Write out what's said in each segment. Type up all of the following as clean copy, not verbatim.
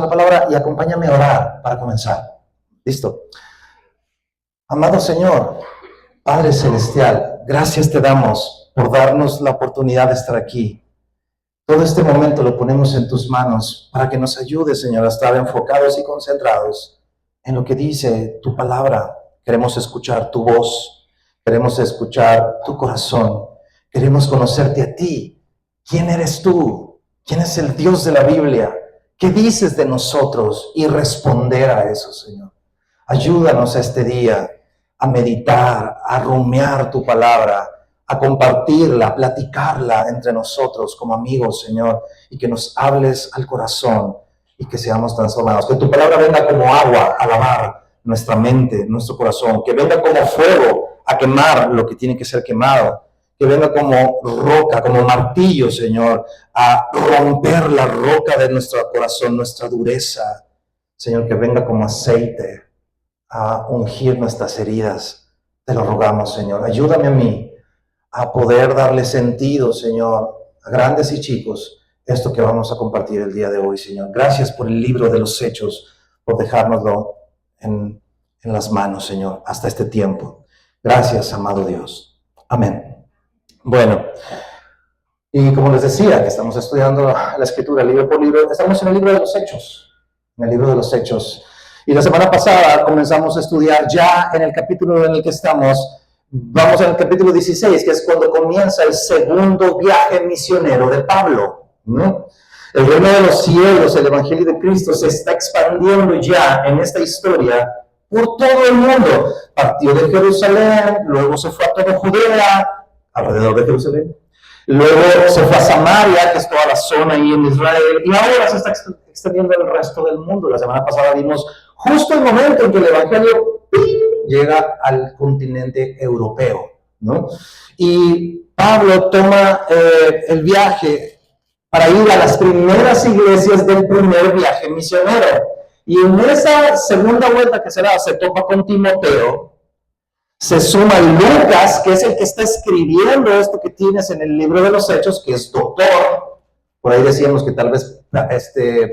la palabra y acompáñame a orar para comenzar. ¿Listo? Amado Señor, Padre Celestial, gracias te damos por darnos la oportunidad de estar aquí. Todo este momento lo ponemos en tus manos para que nos ayudes, Señor, a estar enfocados y concentrados en lo que dice tu palabra. Queremos escuchar tu voz, queremos escuchar tu corazón, queremos conocerte a ti. ¿Quién eres tú? ¿Quién es el Dios de la Biblia? ¿Qué dices de nosotros? Y responder a eso, Señor. Ayúdanos este día a meditar, a rumiar tu palabra, a compartirla, a platicarla entre nosotros como amigos, Señor, y que nos hables al corazón y que seamos transformados. Que tu palabra venga como agua a lavar nuestra mente, nuestro corazón, que venga como fuego a quemar lo que tiene que ser quemado, que venga como roca, como martillo, Señor, a romper la roca de nuestro corazón, nuestra dureza. Señor, que venga como aceite a ungir nuestras heridas. Te lo rogamos, Señor. Ayúdame a mí a poder darle sentido, Señor, a grandes y chicos, esto que vamos a compartir el día de hoy, Señor. Gracias por el libro de los Hechos, por dejárnoslo en las manos, Señor, hasta este tiempo. Gracias, amado Dios. Amén. Bueno, y como les decía, que estamos estudiando la Escritura libro por libro, estamos en el libro de los Hechos, en el libro de los Hechos. Y la semana pasada comenzamos a estudiar ya en el capítulo en el que estamos. Vamos al capítulo 16, que es cuando comienza el segundo viaje misionero de Pablo, ¿no? El reino de los cielos, el evangelio de Cristo se está expandiendo ya en esta historia por todo el mundo. Partió de Jerusalén, luego se fue a toda Judea, alrededor de Jerusalén. Luego se fue a Samaria, que es toda la zona ahí en Israel, y ahora se está extendiendo al resto del mundo. La semana pasada vimos justo el momento en que el evangelio llega al continente europeo, ¿no? Y Pablo toma el viaje para ir a las primeras iglesias del primer viaje misionero. Y en esa segunda vuelta que se da, se topa con Timoteo. Se suma Lucas, que es el que está escribiendo esto que tienes en el libro de los Hechos, que es doctor. Por ahí decíamos que tal vez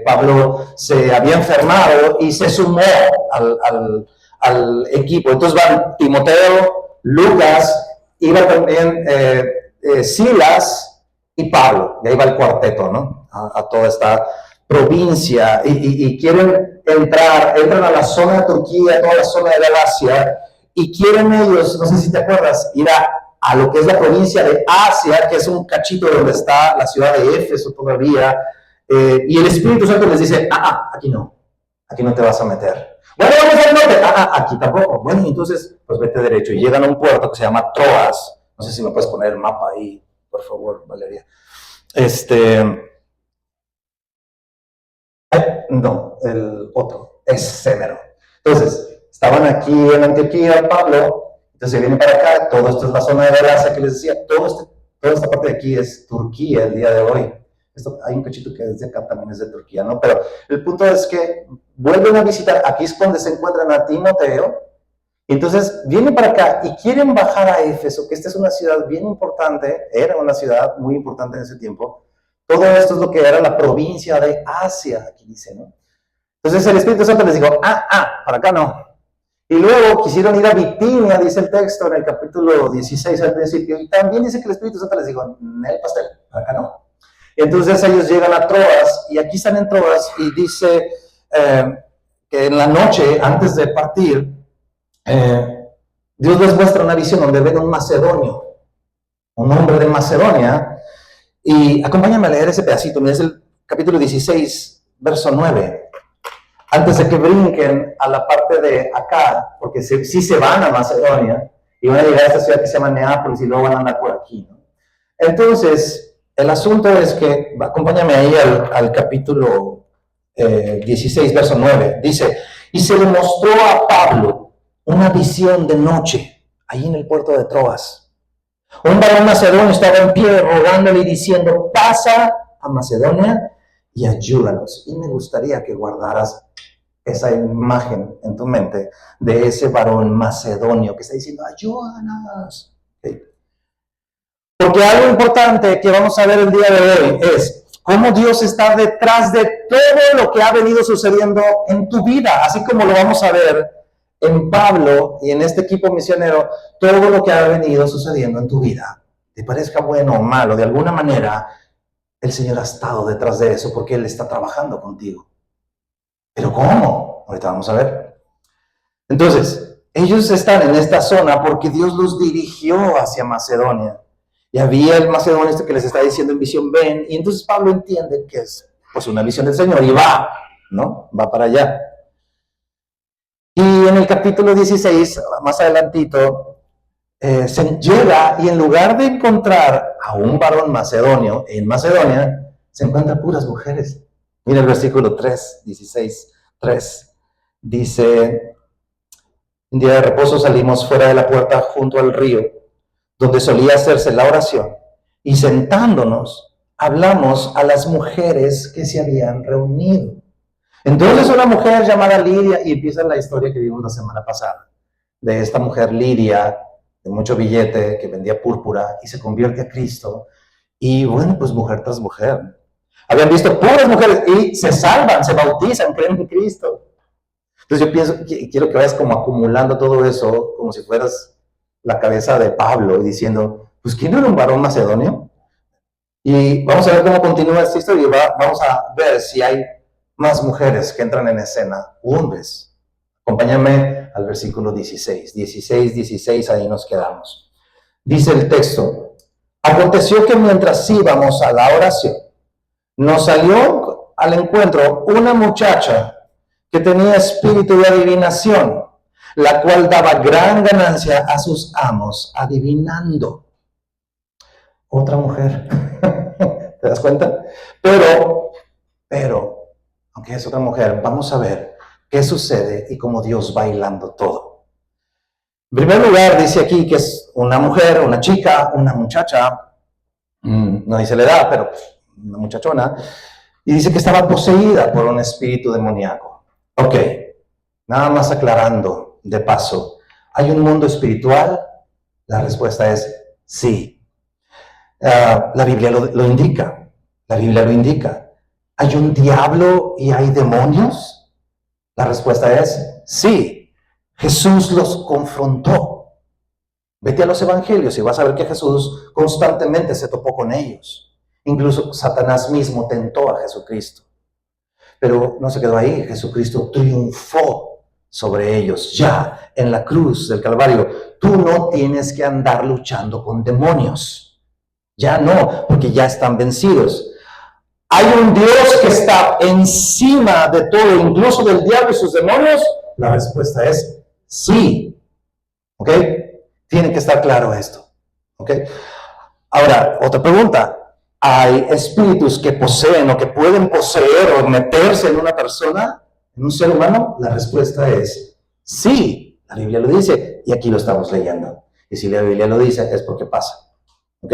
Pablo se había enfermado y se sumó al equipo. Entonces van Timoteo, Lucas, iba también Silas y Pablo. Y ahí va el cuarteto, ¿no? A toda esta provincia. Y quieren entran a la zona de Turquía, a toda la zona de Galacia. Y quieren ellos, no sé si te acuerdas, ir a lo que es la provincia de Asia, que es un cachito donde está la ciudad de Éfeso todavía, y el Espíritu Santo les dice, aquí no te vas a meter. Bueno, vamos al norte, aquí tampoco. Bueno, entonces, pues vete derecho. Y llegan a un puerto que se llama Troas. No sé si me puedes poner el mapa ahí, por favor, Valeria. No, el otro, es Sémero. Entonces, estaban aquí en Antioquía, Pablo, entonces vienen para acá, todo esto es la zona de Galacia que les decía, toda esta parte de aquí es Turquía el día de hoy. Hay un cachito que desde acá también es de Turquía, ¿no? Pero el punto es que vuelven a visitar, aquí es donde se encuentran a Timoteo, y entonces vienen para acá y quieren bajar a Éfeso, que esta es una ciudad bien importante, era una ciudad muy importante en ese tiempo. Todo esto es lo que era la provincia de Asia, aquí dice, ¿no? Entonces el Espíritu Santo les dijo, para acá no. Y luego quisieron ir a Bitinia, dice el texto en el capítulo 16 al principio, y también dice que el Espíritu Santo les dijo, el pastel, acá no. Entonces ellos llegan a Troas, y aquí están en Troas, y dice que en la noche, antes de partir, Dios les muestra una visión donde ven un macedonio, un hombre de Macedonia, y acompáñame a leer ese pedacito, es el capítulo 16, verso 9. Antes de que brinquen a la parte de acá, porque sí se van a Macedonia, y van a llegar a esta ciudad que se llama Neápolis, y luego van a andar por aquí, ¿no? Entonces, el asunto es que, acompáñame ahí al capítulo 16, verso 9, dice, y se le mostró a Pablo una visión de noche, ahí en el puerto de Troas. Un varón macedonio estaba en pie, rogándole y diciendo, pasa a Macedonia y ayúdanos. Y me gustaría que guardaras esa imagen en tu mente de ese varón macedonio que está diciendo, ayúdanos. ¿Okay? Porque algo importante que vamos a ver el día de hoy es cómo Dios está detrás de todo lo que ha venido sucediendo en tu vida, así como lo vamos a ver en Pablo y en este equipo misionero, todo lo que ha venido sucediendo en tu vida, te parezca bueno o malo, de alguna manera, el Señor ha estado detrás de eso porque Él está trabajando contigo. ¿Pero cómo? Ahorita vamos a ver. Entonces, ellos están en esta zona porque Dios los dirigió hacia Macedonia. Y había el macedonio que les está diciendo en visión, ven. Y entonces Pablo entiende que es pues una visión del Señor y va, ¿no? Va para allá. Y en el capítulo 16, más adelantito, se llega y en lugar de encontrar a un varón macedonio en Macedonia, se encuentran puras mujeres. Mira el versículo 3, 16, 3. Dice, un día de reposo salimos fuera de la puerta junto al río, donde solía hacerse la oración, y sentándonos, hablamos a las mujeres que se habían reunido. Entonces una mujer llamada Lidia, y empieza la historia que vimos la semana pasada, de esta mujer Lidia, de mucho billete, que vendía púrpura, y se convierte a Cristo, y bueno, pues mujer tras mujer. Habían visto puras mujeres, y se salvan, se bautizan, creen en Cristo. Entonces yo pienso, quiero que vayas como acumulando todo eso, como si fueras la cabeza de Pablo, y diciendo, pues ¿quién era un varón macedonio? Y vamos a ver cómo continúa esta historia, y vamos a ver si hay más mujeres que entran en escena, hombres. Acompáñame al versículo 16, 16, ahí nos quedamos. Dice el texto, aconteció que mientras íbamos a la oración, nos salió al encuentro una muchacha que tenía espíritu de adivinación, la cual daba gran ganancia a sus amos adivinando. Otra mujer, ¿te das cuenta? Pero, aunque es otra mujer, vamos a ver qué sucede y cómo Dios va hilando todo. En primer lugar, dice aquí que es una mujer, una chica, una muchacha, no dice la edad, pero una muchachona, y dice que estaba poseída por un espíritu demoníaco. Ok, nada más aclarando de paso, ¿hay un mundo espiritual? La respuesta es sí. La Biblia lo indica, la Biblia lo indica. ¿Hay un diablo y hay demonios? La respuesta es sí. Jesús los confrontó. Vete a los evangelios y vas a ver que Jesús constantemente se topó con ellos. Incluso Satanás mismo tentó a Jesucristo. Pero no se quedó ahí. Jesucristo triunfó sobre ellos ya en la cruz del Calvario. Tú no tienes que andar luchando con demonios. Ya no, porque ya están vencidos. ¿Hay un Dios que está encima de todo, incluso del diablo y sus demonios? La respuesta es sí. ¿Ok? Tiene que estar claro esto. ¿Ok? Ahora, otra pregunta. ¿Hay espíritus que poseen o que pueden poseer o meterse en una persona, en un ser humano? La respuesta es sí. La Biblia lo dice y aquí lo estamos leyendo. Y si la Biblia lo dice es porque pasa. ¿Ok?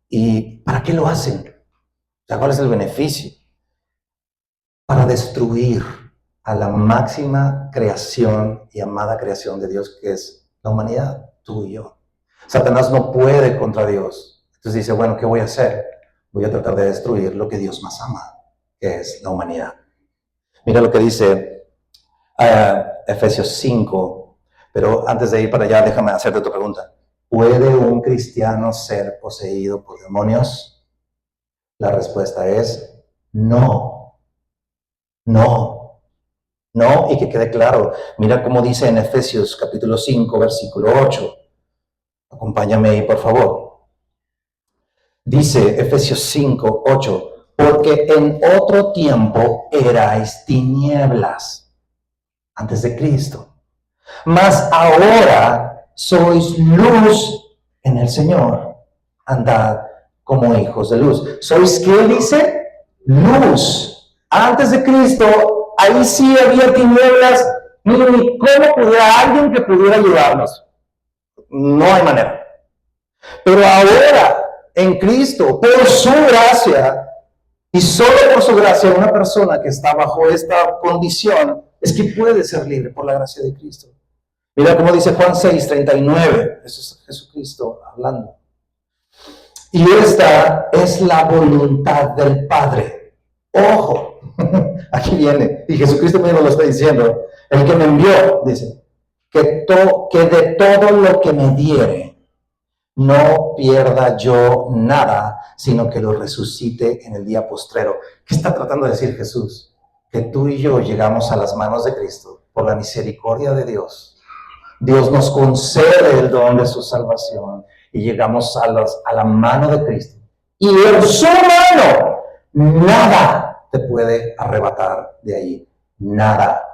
¿Y para qué lo hacen? ¿Cuál es el beneficio? Para destruir a la máxima creación y amada creación de Dios, que es la humanidad, tú y yo. Satanás no puede contra Dios. Entonces dice, bueno, ¿qué voy a hacer? Voy a tratar de destruir lo que Dios más ama, que es la humanidad. Mira lo que dice Efesios 5. Pero antes de ir para allá, déjame hacerte otra pregunta. ¿Puede un cristiano ser poseído por demonios? La respuesta es no. No. No, y que quede claro. Mira cómo dice en Efesios capítulo 5, versículo 8. Acompáñame ahí, por favor. Dice Efesios 5, 8. Porque en otro tiempo erais tinieblas antes de Cristo. Mas ahora sois luz en el Señor. Andad como hijos de luz. ¿Sois qué dice? Luz. Antes de Cristo, ahí sí había tinieblas. Miren, ni cómo pudiera alguien que pudiera ayudarnos. No hay manera. Pero ahora, en Cristo, por su gracia, y solo por su gracia, una persona que está bajo esta condición, es que puede ser libre por la gracia de Cristo. Mira cómo dice Juan 6, 39. Eso es Jesucristo hablando. Y esta es la voluntad del Padre. Ojo, aquí viene. Y Jesucristo mismo lo está diciendo. El que me envió, dice, que de todo lo que me diere, no pierda yo nada, sino que lo resucite en el día postrero. ¿Qué está tratando de decir Jesús? Que tú y yo llegamos a las manos de Cristo por la misericordia de Dios. Dios nos concede el don de su salvación y llegamos a la mano de Cristo. Y en su mano nada te puede arrebatar de ahí. Nada.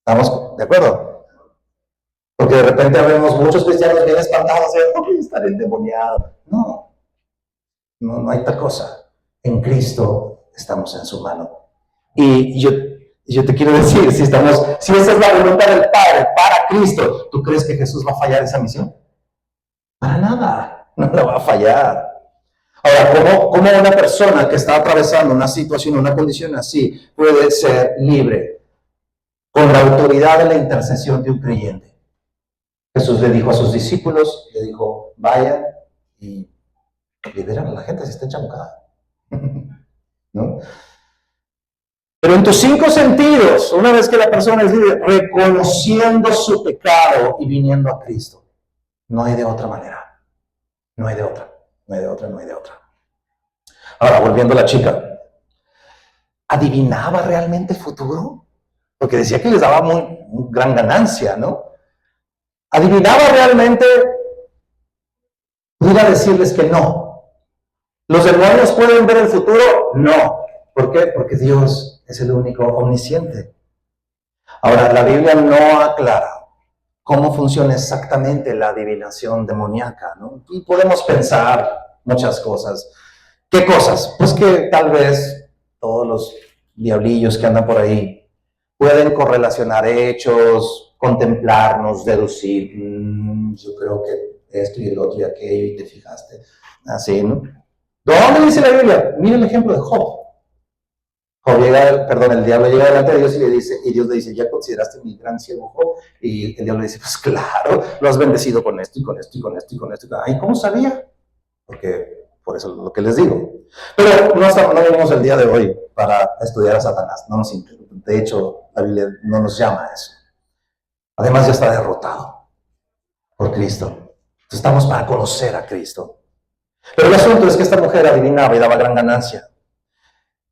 ¿Estamos de acuerdo? Porque de repente vemos muchos cristianos bien espantados y estar endemoniados. No, no hay tal cosa. En Cristo estamos en su mano. Y yo te quiero decir, si esa es la voluntad del Padre para Cristo, ¿tú crees que Jesús va a fallar esa misión? Para nada, no la va a fallar. Ahora, ¿cómo una persona que está atravesando una situación, una condición así, puede ser libre? Con la autoridad de la intercesión de un creyente. Jesús le dijo a sus discípulos, le dijo, vayan y liberan a la gente si está enchamucada. ¿No? Pero en tus 5 sentidos, una vez que la persona es libre, reconociendo su pecado y viniendo a Cristo. No hay de otra manera. No hay de otra. No hay de otra, no hay de otra. Ahora, volviendo a la chica. ¿Adivinaba realmente el futuro? Porque decía que les daba muy gran ganancia, ¿no? ¿Adivinaba realmente? Pudiera decirles que no. ¿Los demonios pueden ver el futuro? No. ¿Por qué? Porque Dios es el único omnisciente. Ahora, la Biblia no aclara cómo funciona exactamente la adivinación demoníaca, ¿no? Y podemos pensar muchas cosas. ¿Qué cosas? Pues que tal vez todos los diablillos que andan por ahí pueden correlacionar hechos, contemplarnos, deducir. Yo creo que esto y el otro y aquello, y te fijaste. Así, ¿no? ¿Dónde dice la Biblia? Mira el ejemplo de Job. El diablo llega delante de Dios y Dios le dice, ¿ya consideraste mi gran siervo Job? Y el diablo le dice, pues claro, lo has bendecido con esto y con esto y con esto y con esto. Ay, ¿cómo sabía? Porque por eso es lo que les digo. Pero no venimos el día de hoy para estudiar a Satanás. No nos interesa. De hecho, la Biblia no nos llama a eso. Además, ya está derrotado por Cristo. Entonces, estamos para conocer a Cristo. Pero el asunto es que esta mujer adivinaba y daba gran ganancia.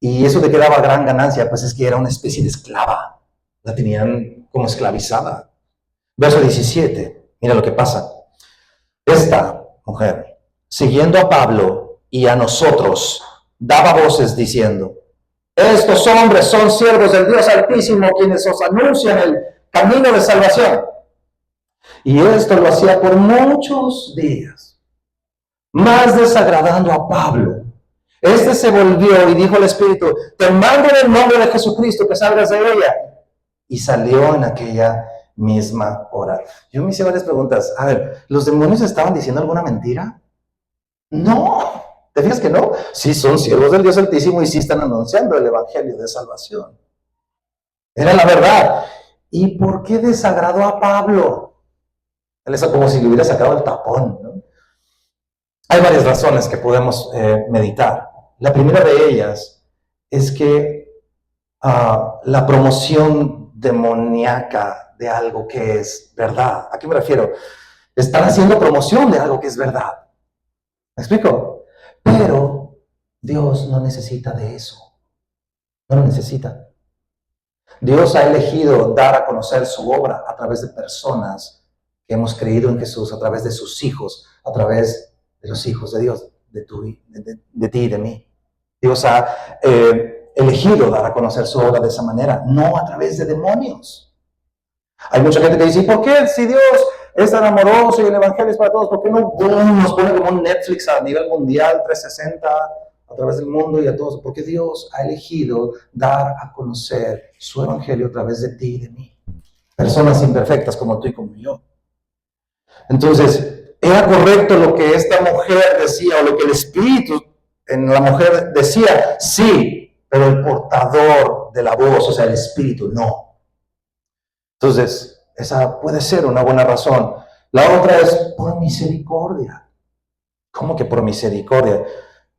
Y eso de que daba gran ganancia, pues es que era una especie de esclava. La tenían como esclavizada. Verso 17, mira lo que pasa. Esta mujer, siguiendo a Pablo y a nosotros, daba voces diciendo, estos hombres son siervos del Dios Altísimo, quienes os anuncian el camino de salvación. Y esto lo hacía por muchos días, más desagradando a Pablo. Este se volvió y dijo al Espíritu, te mando en el nombre de Jesucristo que salgas de ella. Y salió en aquella misma hora. Yo me hice varias preguntas. A ver, ¿los demonios estaban diciendo alguna mentira? No. ¿Te fijas que no? Sí, son siervos del Dios Altísimo y sí están anunciando el Evangelio de salvación. Era la verdad. ¿Y por qué desagradó a Pablo? Él es como si le hubiera sacado el tapón, ¿no? Hay varias razones que podemos meditar. La primera de ellas es que la promoción demoníaca de algo que es verdad. ¿A qué me refiero? Están haciendo promoción de algo que es verdad. ¿Me explico? Pero Dios no necesita de eso. No lo necesita. Dios ha elegido dar a conocer su obra a través de personas que hemos creído en Jesús, a través de sus hijos, a través de los hijos de Dios, de ti y de mí. Dios ha elegido dar a conocer su obra de esa manera, no a través de demonios. Hay mucha gente que dice, ¿por qué si Dios es tan amoroso y el Evangelio es para todos, por qué no nos pone como un Netflix a nivel mundial, 360, a través del mundo y a todos? Porque Dios ha elegido dar a conocer su Evangelio a través de ti y de mí. Personas imperfectas como tú y como yo. Entonces, ¿era correcto lo que esta mujer decía o lo que el Espíritu en la mujer decía? Sí, pero el portador de la voz, o sea, el Espíritu, no. Entonces, esa puede ser una buena razón. La otra es por misericordia. ¿Cómo que por misericordia?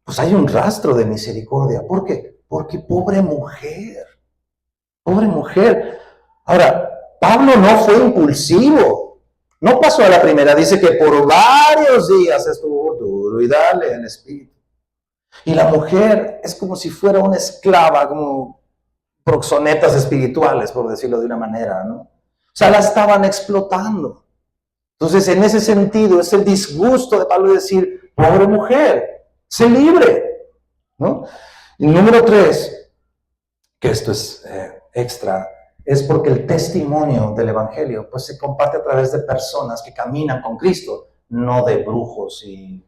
Pues hay un rastro de misericordia. ¿Por qué? Porque pobre mujer. Pobre mujer. Ahora, Pablo no fue impulsivo. No pasó a la primera. Dice que por varios días estuvo duro y dale en espíritu. Y la mujer es como si fuera una esclava, como proxonetas espirituales, por decirlo de una manera, ¿no? O sea, la estaban explotando. Entonces, en ese sentido, es el disgusto de Pablo decir, pobre mujer, sé libre, ¿no? Y número 3, que esto es extra, es porque el testimonio del Evangelio pues se comparte a través de personas que caminan con Cristo, no de brujos y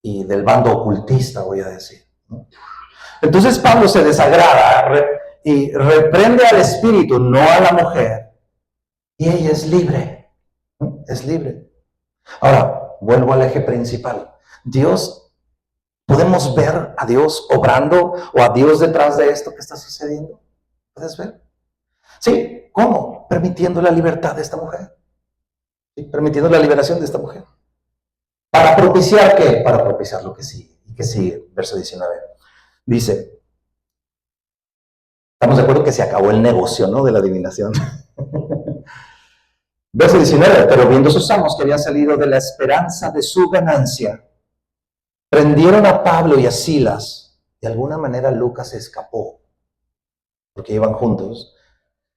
del bando ocultista, voy a decir, ¿no? Entonces Pablo se desagrada y reprende al espíritu, no a la mujer, y ella es libre, ¿no? Es libre. Ahora, vuelvo al eje principal. Dios, ¿podemos ver a Dios obrando o a Dios detrás de esto que está sucediendo? ¿Puedes ver? Sí, ¿cómo? Permitiendo la libertad de esta mujer. ¿Sí? Permitiendo la liberación de esta mujer. ¿Para propiciar qué? Para propiciar lo que sigue. ¿Y qué sigue? Verso 19. Dice, estamos de acuerdo que se acabó el negocio, ¿no? De la adivinación. Verso 19, pero viendo sus amos que habían salido de la esperanza de su ganancia, prendieron a Pablo y a Silas. De alguna manera Lucas se escapó, porque iban juntos.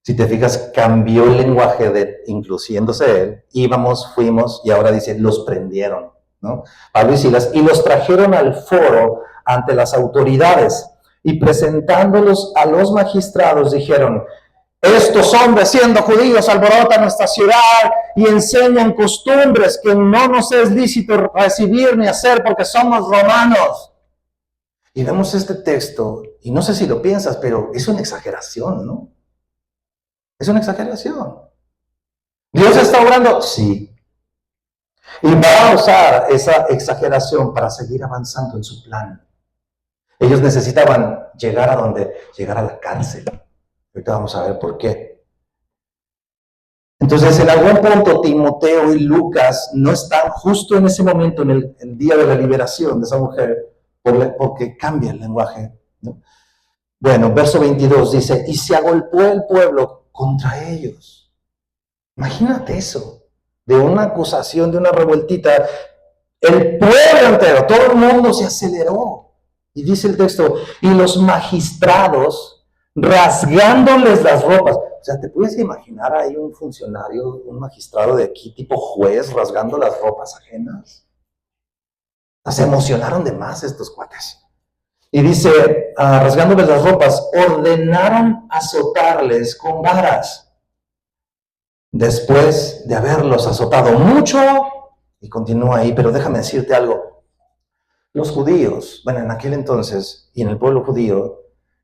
Si te fijas, cambió el lenguaje de incluyéndose él. Íbamos, fuimos, y ahora dice, los prendieron, ¿no? Pablo y Silas, y los trajeron al foro ante las autoridades, y presentándolos a los magistrados, dijeron, estos hombres, siendo judíos, alborotan nuestra ciudad y enseñan costumbres que no nos es lícito recibir ni hacer porque somos romanos. Y vemos este texto, y no sé si lo piensas, pero es una exageración, ¿no? Es una exageración. ¿Dios está obrando? Sí. Y va a usar esa exageración para seguir avanzando en su plan. Ellos necesitaban llegar a donde, llegar a la cárcel. Ahorita vamos a ver por qué. Entonces, en algún punto, Timoteo y Lucas no están justo en ese momento, en el día de la liberación de esa mujer, porque cambia el lenguaje, ¿no? Bueno, verso 22 dice, y se agolpó el pueblo contra ellos. Imagínate eso, de una acusación, de una revueltita, el pueblo entero, todo el mundo se aceleró. Y dice el texto, y los magistrados rasgándoles las ropas. O sea, ¿te puedes imaginar ahí un funcionario, un magistrado de aquí, tipo juez, rasgando las ropas ajenas? Se emocionaron de más estos cuates. Y dice, rasgándoles las ropas, ordenaron azotarles con varas. Después de haberlos azotado mucho, y continúa ahí, pero déjame decirte algo. Los judíos, bueno, en aquel entonces, y en el pueblo judío,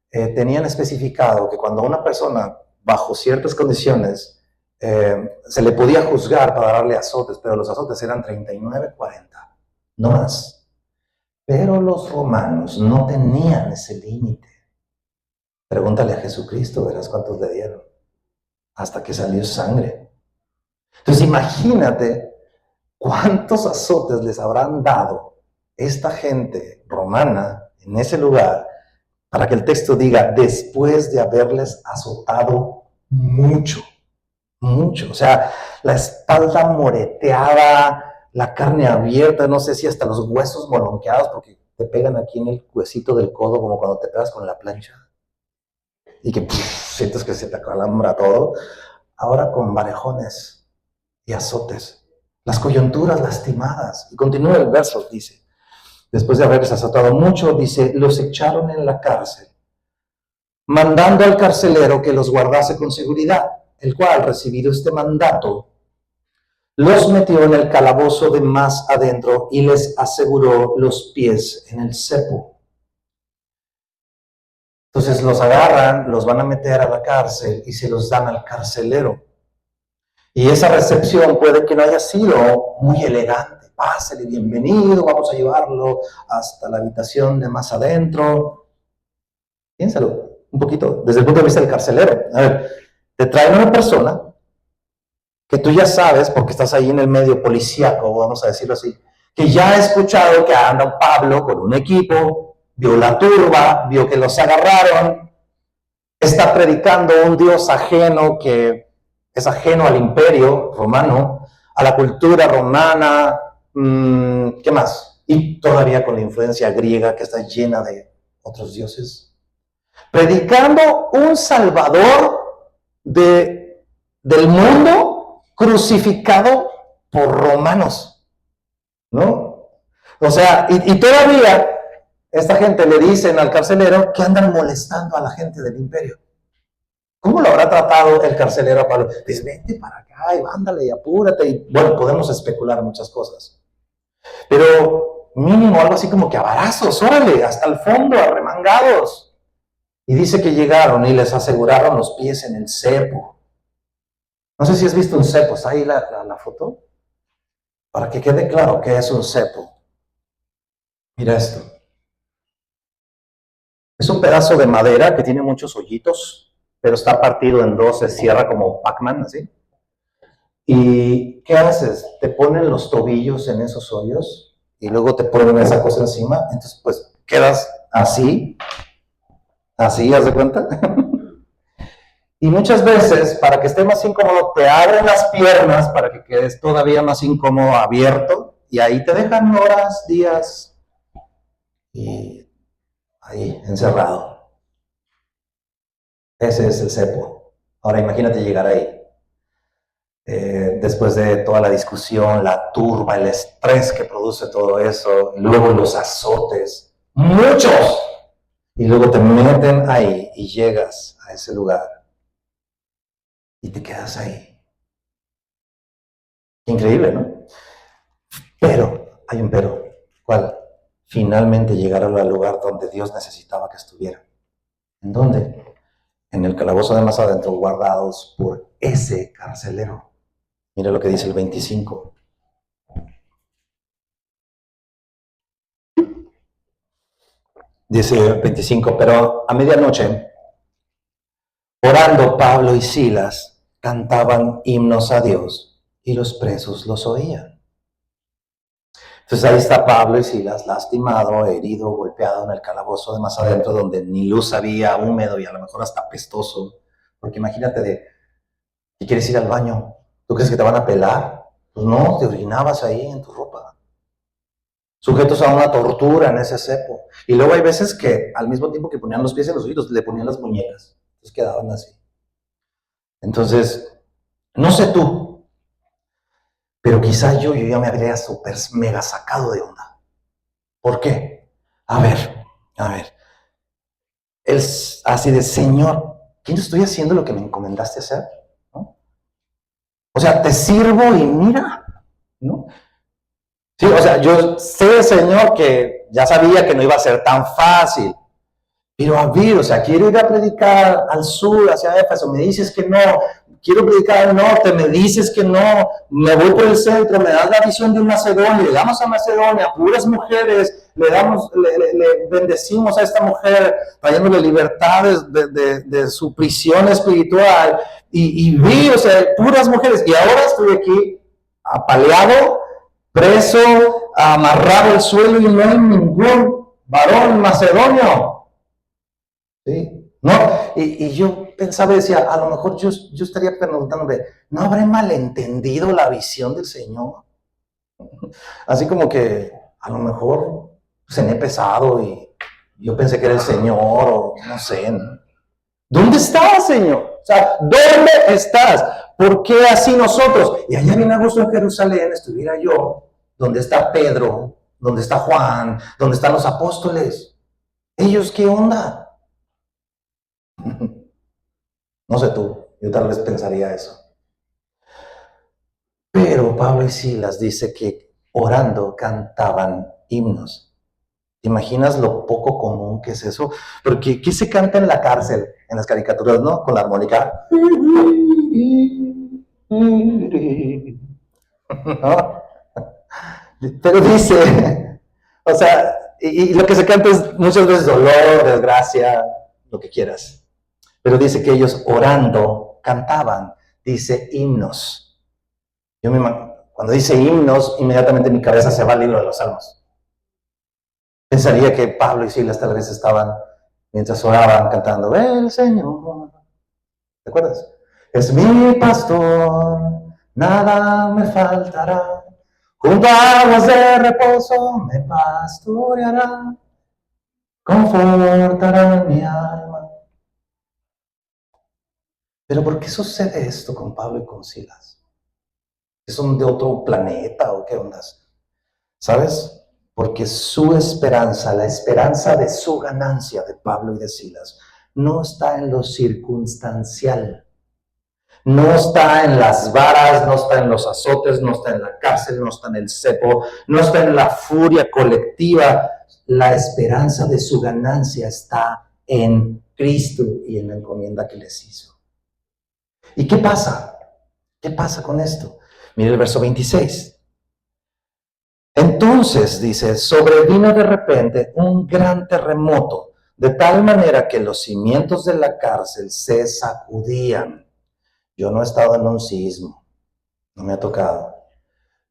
tenían especificado que cuando una persona, bajo ciertas condiciones, se le podía juzgar para darle azotes, pero los azotes eran 39, 40, no más. Pero los romanos no tenían ese límite. Pregúntale a Jesucristo, verás cuántos le dieron, hasta que salió sangre. Entonces imagínate cuántos azotes les habrán dado esta gente romana en ese lugar, para que el texto diga, después de haberles azotado mucho, mucho. O sea, la espalda moreteada, la carne abierta, no sé si hasta los huesos molonqueados, porque te pegan aquí en el huesito del codo, como cuando te pegas con la plancha. Y que sientes que se te acalambra todo. Ahora con varejones y azotes. Las coyunturas lastimadas. Y continúa el verso, dice. Después de haberles azotado mucho, dice, los echaron en la cárcel, mandando al carcelero que los guardase con seguridad, el cual, recibido este mandato, los metió en el calabozo de más adentro y les aseguró los pies en el cepo. Entonces los agarran, los van a meter a la cárcel y se los dan al carcelero. Y esa recepción puede que no haya sido muy elegante. Pásele, bienvenido, vamos a llevarlo hasta la habitación de más adentro. Piénsalo un poquito, desde el punto de vista del carcelero. A ver, te traen una persona que tú ya sabes, porque estás ahí en el medio policíaco, vamos a decirlo así, que ya ha escuchado que anda Pablo con un equipo, vio la turba, vio que los agarraron, está predicando un Dios ajeno que es ajeno al imperio romano, a la cultura romana, ¿qué más? Y todavía con la influencia griega que está llena de otros dioses. Predicando un Salvador del mundo crucificado por romanos, ¿no? O sea, y todavía esta gente le dicen al carcelero que andan molestando a la gente del imperio. ¿Cómo lo habrá tratado el carcelero a Pablo? Dice, vente para acá y ándale y apúrate. Y bueno, podemos especular muchas cosas. Pero mínimo algo así como que abrazos, órale, hasta el fondo, arremangados. Y dice que llegaron y les aseguraron los pies en el cepo. No sé si has visto un cepo, ¿está ahí la foto? Para que quede claro qué es un cepo. Mira esto. Es un pedazo de madera que tiene muchos hoyitos, pero está partido en dos, se cierra como Pac-Man, así. ¿Y qué haces? Te ponen los tobillos en esos hoyos y luego te ponen esa cosa encima, entonces pues quedas así, ¿haz de cuenta? Y muchas veces, para que esté más incómodo, te abren las piernas para que quedes todavía más incómodo, abierto, y ahí te dejan horas, días, y ahí, encerrado. Ese es el cepo. Ahora imagínate llegar ahí. Después de toda la discusión, la turba, el estrés que produce todo eso, y luego los azotes, muchos, y luego te meten ahí y llegas a ese lugar y te quedas ahí. Increíble, ¿no? Pero, hay un pero. ¿Cuál? Finalmente llegaron al lugar donde Dios necesitaba que estuviera. ¿En dónde? En el calabozo de más adentro, guardados por ese carcelero. Mira lo que dice el 25. Dice 25, pero a medianoche, orando Pablo y Silas, cantaban himnos a Dios y los presos los oían. Entonces ahí está Pablo y Silas, lastimado, herido, golpeado en el calabozo de más adentro, donde ni luz había, húmedo y a lo mejor hasta apestoso. Porque imagínate si quieres ir al baño, ¿tú crees que te van a pelar? Pues no, te orinabas ahí en tu ropa. Sujetos a una tortura en ese cepo. Y luego hay veces que al mismo tiempo que ponían los pies en los oídos, le ponían las muñecas. Entonces quedaban así. Entonces, no sé tú, pero quizá yo ya me habría súper mega sacado de onda. ¿Por qué? A ver. Es así de, Señor, ¿qué no estoy haciendo lo que me encomendaste hacer? ¿No? O sea, te sirvo y mira, ¿no? Sí, o sea, yo sé, Señor, que ya sabía que no iba a ser tan fácil. Pero a ver, o sea, quiero ir a predicar al sur, hacia Éfeso, me dices que no. Quiero predicar al norte, me dices que no. Me voy por el centro, me das la visión de un Macedonia, le damos a Macedonia, puras mujeres, le bendecimos a esta mujer, trayéndole libertades de su prisión espiritual. Y vi, o sea, puras mujeres. Y ahora estoy aquí, apaleado, preso, amarrado al suelo y no hay ningún varón macedonio. ¿Sí? ¿No? Y yo pensaba y decía, a lo mejor yo estaría preguntándome, ¿no habré malentendido la visión del Señor? Así como que a lo mejor cené pesado y yo pensé que era el Señor o no sé. ¿No? ¿Dónde estás, Señor? O sea, ¿dónde estás? ¿Por qué así nosotros? Y allá bien a gusto en Jerusalén estuviera yo, donde está Pedro, donde está Juan, donde están los apóstoles. ¿Ellos qué onda? No sé tú, yo tal vez pensaría eso. Pero Pablo y Silas dice que orando cantaban himnos. ¿Te imaginas lo poco común que es eso? Porque ¿qué se canta en la cárcel? En las caricaturas, ¿no? Con la armónica. ¿No? Pero dice, o sea, y lo que se canta es muchas veces dolor, desgracia, lo que quieras. Pero dice que ellos orando cantaban, dice himnos. Cuando dice himnos, inmediatamente en mi cabeza se va al libro de los Salmos. Pensaría que Pablo y Silas tal vez estaban, mientras oraban, cantando, el Señor. ¿Te acuerdas? Es mi pastor, nada me faltará. Junto a aguas de reposo me pastoreará. Confortará mi alma. Pero ¿por qué sucede esto con Pablo y con Silas? ¿Son de otro planeta o qué ondas? ¿Sabes? Porque su esperanza, la esperanza de su ganancia de Pablo y de Silas, no está en lo circunstancial. No está en las varas, no está en los azotes, no está en la cárcel, no está en el cepo, no está en la furia colectiva. La esperanza de su ganancia está en Cristo y en la encomienda que les hizo. ¿Y qué pasa? ¿Qué pasa con esto? Mire el verso 26. Entonces, dice, sobrevino de repente un gran terremoto, de tal manera que los cimientos de la cárcel se sacudían. Yo no he estado en un sismo, no me ha tocado,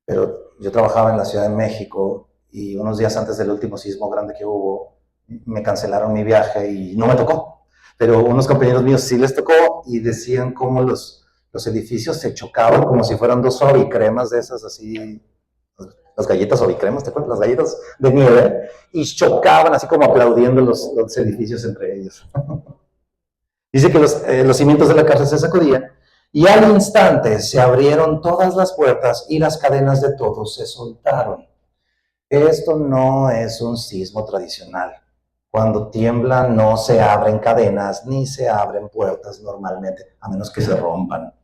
pero yo trabajaba en la Ciudad de México y unos días antes del último sismo grande que hubo, me cancelaron mi viaje y no me tocó. Pero unos compañeros míos sí les tocó y decían cómo los edificios se chocaban como si fueran dos oricremas de esas así, las galletas oricremas, ¿te acuerdas? Las galletas de nieve, y chocaban así como aplaudiendo los edificios entre ellos. Dice que los cimientos de la cárcel se sacudían y al instante se abrieron todas las puertas y las cadenas de todos se soltaron. Esto no es un sismo tradicional. Cuando tiembla no se abren cadenas ni se abren puertas normalmente, a menos que se rompan.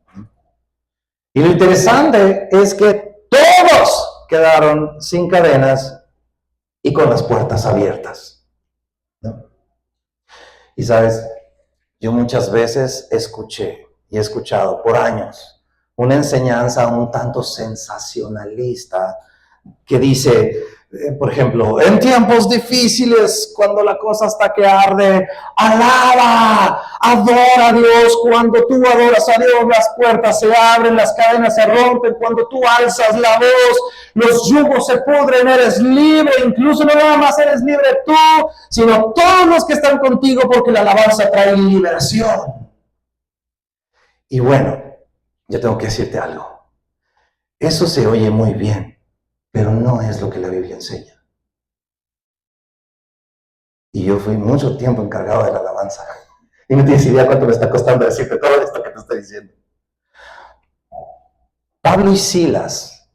Y lo interesante es que todos quedaron sin cadenas y con las puertas abiertas, ¿no? Y sabes, yo muchas veces escuché y he escuchado por años una enseñanza un tanto sensacionalista que dice, por ejemplo, en tiempos difíciles, cuando la cosa está que arde, alaba, adora a Dios. Cuando tú adoras a Dios, las puertas se abren, las cadenas se rompen. Cuando tú alzas la voz, los yugos se pudren, eres libre. Incluso no nada más eres libre tú, sino todos los que están contigo, porque la alabanza trae liberación. Y bueno, yo tengo que decirte algo. Eso se oye muy bien, pero no es lo que la Biblia enseña. Y yo fui mucho tiempo encargado de la alabanza. Y no tienes idea cuánto me está costando decirte todo esto que te estoy diciendo. Pablo y Silas,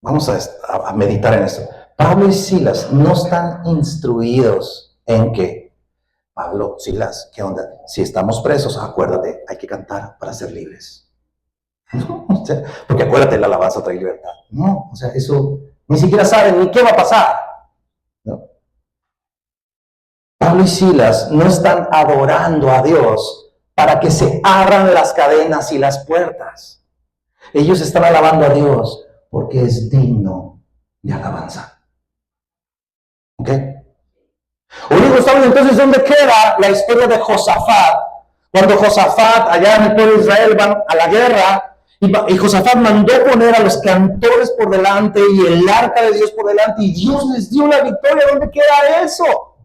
vamos a meditar en esto. Pablo y Silas no están instruidos en que, Pablo, Silas, ¿qué onda? Si estamos presos, acuérdate, hay que cantar para ser libres. No, o sea, porque acuérdate, la alabanza trae libertad. No, o sea, eso ni siquiera saben ni qué va a pasar, ¿no? Pablo y Silas no están adorando a Dios para que se abran las cadenas y las puertas. Ellos están alabando a Dios porque es digno de alabanza. ¿Ok? Oye, Gustavo, entonces, ¿dónde queda la historia de Josafat? Cuando Josafat, allá en el pueblo de Israel, van a la guerra, y Josafat mandó poner a los cantores por delante y el arca de Dios por delante, y Dios les dio la victoria. ¿Dónde queda eso?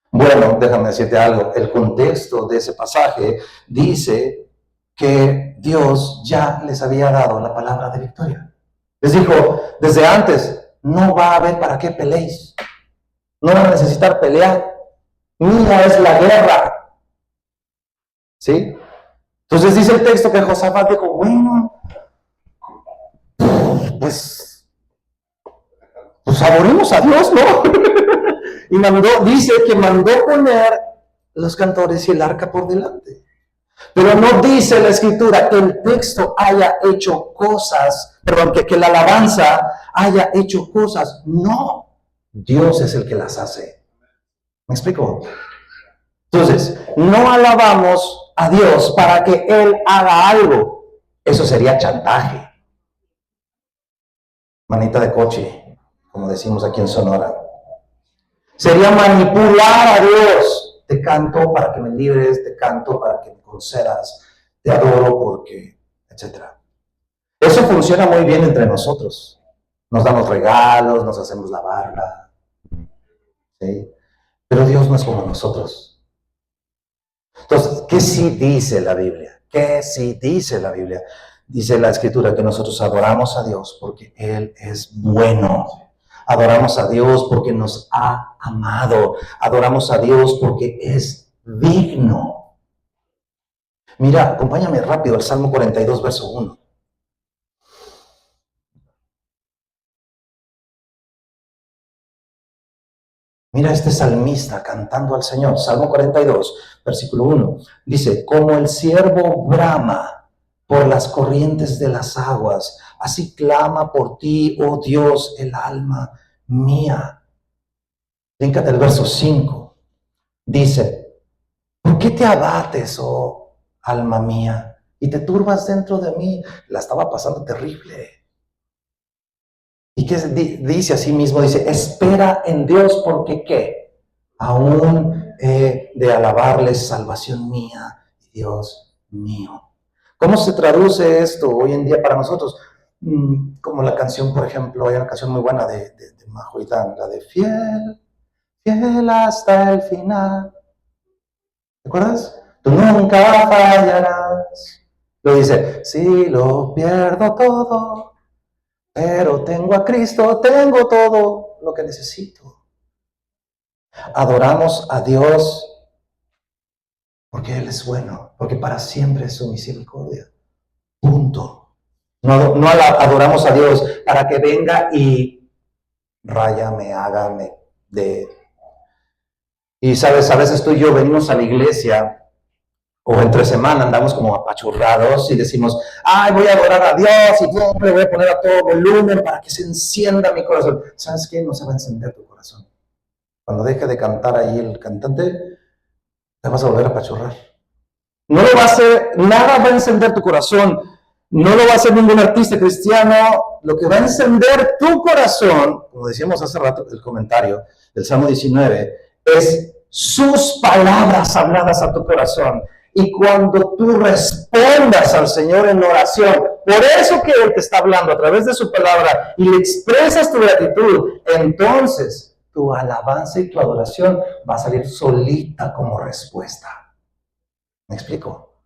Bueno, déjame decirte algo. El contexto de ese pasaje dice que Dios ya les había dado la palabra de victoria. Les dijo desde antes, no va a haber para qué peleéis. No van a necesitar pelear. Mía es la guerra. ¿Sí? Entonces dice el texto que Josafat dijo, bueno, pues adoremos a Dios, ¿no? Y dice que mandó poner los cantores y el arca por delante. Pero no dice la escritura que el texto haya hecho cosas, perdón, que la alabanza haya hecho cosas. No, Dios es el que las hace. ¿Me explico? Entonces, no alabamos a Dios para que Él haga algo. Eso sería chantaje. Manita de coche, como decimos aquí en Sonora. Sería manipular a Dios. Te canto para que me libres, te canto para que me concedas, te adoro porque, etc. Eso funciona muy bien entre nosotros. Nos damos regalos, nos hacemos la barba, ¿sí? Pero Dios no es como nosotros. Entonces, ¿qué sí dice la Biblia? ¿Qué sí dice la Biblia? Dice la Escritura que nosotros adoramos a Dios porque Él es bueno. Adoramos a Dios porque nos ha amado. Adoramos a Dios porque es digno. Mira, acompáñame rápido al Salmo 42, verso 1. Mira este salmista cantando al Señor. Salmo 42, versículo 1. Dice, como el ciervo brama por las corrientes de las aguas, así clama por ti, oh Dios, el alma mía. Fíjate el verso 5. Dice, ¿por qué te abates, oh alma mía, y te turbas dentro de mí? La estaba pasando terrible. ¿Y qué dice a sí mismo? Dice, espera en Dios, porque ¿qué? Aún he de alabarles, salvación mía y Dios mío. ¿Cómo se traduce esto hoy en día para nosotros? Como la canción, por ejemplo, hay una canción muy buena de Majo y Dan, la de fiel, fiel hasta el final. ¿Te acuerdas? Tú nunca fallarás. Lo dice, si lo pierdo todo, pero tengo a Cristo, tengo todo lo que necesito. Adoramos a Dios porque Él es bueno, porque para siempre es su misericordia. Punto. No adoramos a Dios para que venga y ráyame, hágame de... Y sabes, a veces tú y yo venimos a la iglesia o entre semana andamos como apachurrados y decimos, ay, voy a adorar a Dios y yo le voy a poner a todo volumen para que se encienda mi corazón. ¿Sabes qué? No se va a encender tu corazón. Cuando deje de cantar ahí el cantante, te vas a volver a apachurrar. No lo va a hacer, nada va a encender tu corazón, no lo va a hacer ningún artista cristiano. Lo que va a encender tu corazón, como decíamos hace rato el comentario del Salmo 19, es sus palabras habladas a tu corazón. Y cuando tú respondas al Señor en oración, por eso que Él te está hablando a través de su palabra y le expresas tu gratitud, entonces tu alabanza y tu adoración va a salir solita como respuesta. ¿Me explico?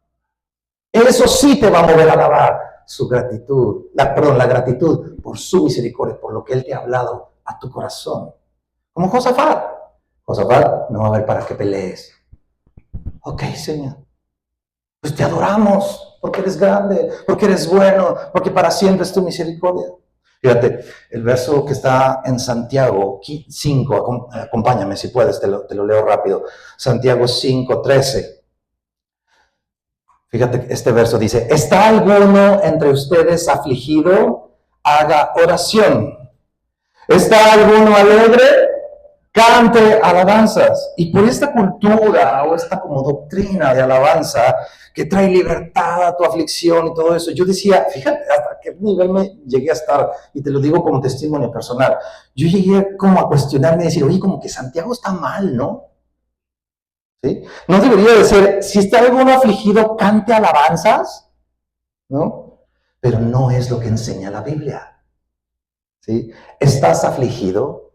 Eso sí te va a mover a alabar su gratitud, la gratitud por su misericordia, por lo que Él te ha hablado a tu corazón. Como Josafat. Josafat, no va a haber para que pelees. Ok, Señor. Pues te adoramos porque eres grande, porque eres bueno, porque para siempre es tu misericordia. Fíjate, el verso que está en Santiago 5, acompáñame si puedes, te lo leo rápido. Santiago 5:13. Fíjate, este verso dice, ¿está alguno entre ustedes afligido? Haga oración. ¿Está alguno alegre? Cante alabanzas. Y por esta cultura o esta como doctrina de alabanza que trae libertad a tu aflicción y todo eso, yo decía, fíjate hasta qué nivel me llegué a estar, y te lo digo como testimonio personal, yo llegué como a cuestionarme y decir, oye, como que Santiago está mal, ¿no? ¿Sí? No debería de ser, si está alguno afligido, cante alabanzas, ¿no? Pero no es lo que enseña la Biblia. ¿Sí? ¿Estás afligido?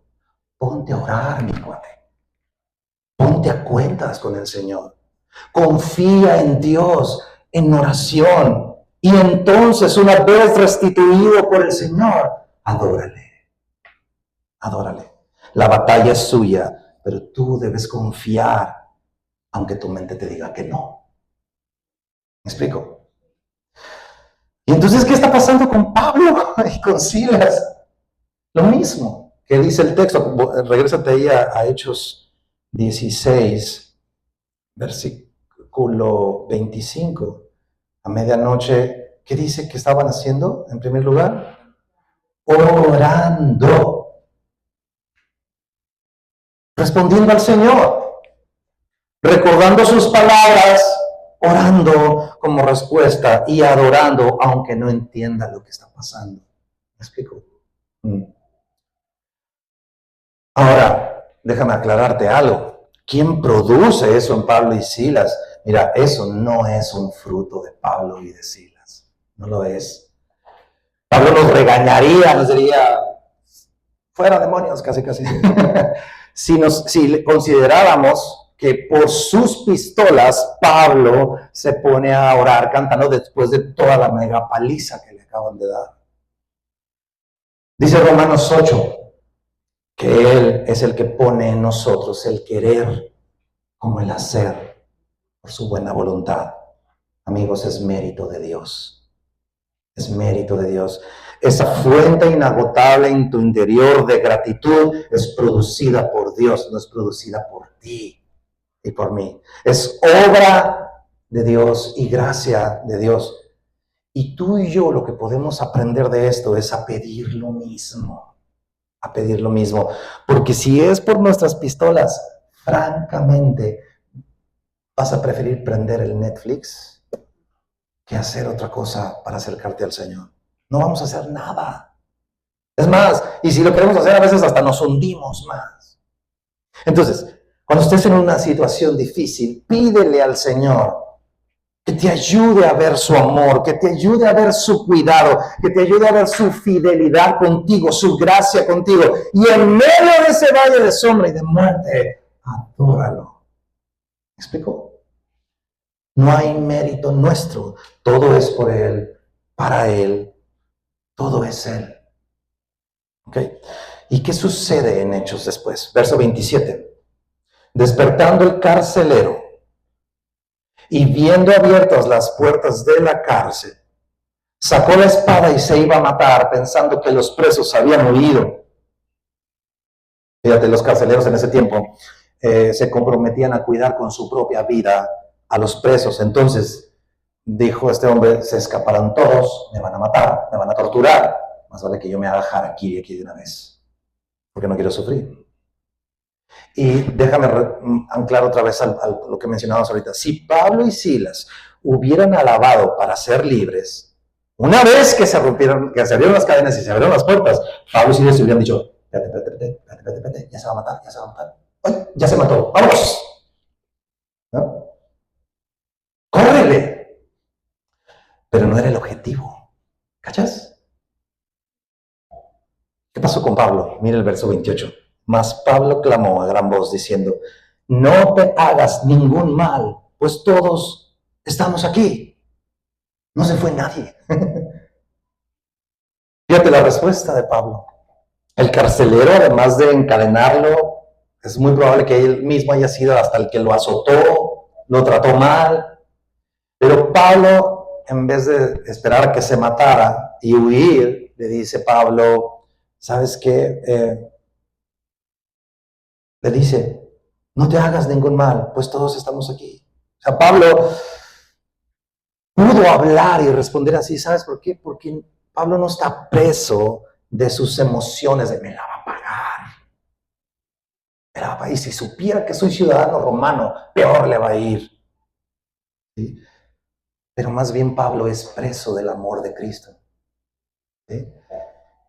Ponte a orar, mi cuate. Ponte a cuentas con el Señor. Confía en Dios en oración. Y entonces, una vez restituido por el Señor, adórale. Adórale. La batalla es suya, pero tú debes confiar, aunque tu mente te diga que no. ¿Me explico? Y entonces, ¿qué está pasando con Pablo y con Silas? Lo mismo que dice el texto. Regrésate ahí a Hechos 16, versículo 25. A medianoche, ¿qué dice que estaban haciendo en primer lugar? Orando. Respondiendo al Señor. Recordando sus palabras, orando como respuesta y adorando, aunque no entienda lo que está pasando. ¿Me explico? Ahora, déjame aclararte algo. ¿Quién produce eso en Pablo y Silas? Mira, eso no es un fruto de Pablo y de Silas. No lo es. Pablo nos regañaría, nos diría, fuera demonios, casi. si consideráramos que por sus pistolas Pablo se pone a orar cantando después de toda la mega paliza que le acaban de dar. Dice Romanos 8 que Él es el que pone en nosotros el querer como el hacer por su buena voluntad. Amigos, es mérito de Dios. Es mérito de Dios. Esa fuente inagotable en tu interior de gratitud es producida por Dios, no es producida por ti y por mí. Es obra de Dios y gracia de Dios. Y tú y yo lo que podemos aprender de esto es a pedir lo mismo. A pedir lo mismo. Porque si es por nuestras pistolas, francamente, vas a preferir prender el Netflix que hacer otra cosa para acercarte al Señor. No vamos a hacer nada. Es más, y si lo queremos hacer, a veces hasta nos hundimos más. Entonces, cuando estés en una situación difícil, pídele al Señor que te ayude a ver su amor, que te ayude a ver su cuidado, que te ayude a ver su fidelidad contigo, su gracia contigo. Y en medio de ese valle de sombra y de muerte, adóralo. ¿Me explico? No hay mérito nuestro. Todo es por Él, para Él. Todo es Él. ¿Ok? ¿Y qué sucede en Hechos después? Verso 27. Despertando el carcelero y viendo abiertas las puertas de la cárcel, sacó la espada y se iba a matar, pensando que los presos habían huido. Fíjate, los carceleros en ese tiempo se comprometían a cuidar con su propia vida a los presos. Entonces dijo este hombre, se escaparán todos, me van a matar, me van a torturar. Más vale que yo me haga harakiri aquí de una vez, porque no quiero sufrir. Y déjame anclar otra vez a lo que mencionábamos ahorita. Si Pablo y Silas hubieran alabado para ser libres, una vez que se rompieron, que se abrieron las cadenas y se abrieron las puertas, Pablo y Silas hubieran dicho, espérate, ya se va a matar. ¡Ay, ya se mató! ¡Vámonos! ¿No? ¡Córrele! Pero no era el objetivo. ¿Cachas? ¿Qué pasó con Pablo? Mira el verso 28. Mas Pablo clamó a gran voz diciendo, no te hagas ningún mal, pues todos estamos aquí. No se fue nadie. Fíjate la respuesta de Pablo. El carcelero, además de encadenarlo, es muy probable que él mismo haya sido hasta el que lo azotó, lo trató mal. Pero Pablo, en vez de esperar a que se matara y huir, le dice Pablo, ¿sabes qué? Le dice, no te hagas ningún mal, pues todos estamos aquí. O sea, Pablo pudo hablar y responder así, ¿sabes por qué? Porque Pablo no está preso de sus emociones de me la va a pagar. Y si supiera que soy ciudadano romano, peor le va a ir. ¿Sí? Pero más bien Pablo es preso del amor de Cristo. ¿Sí?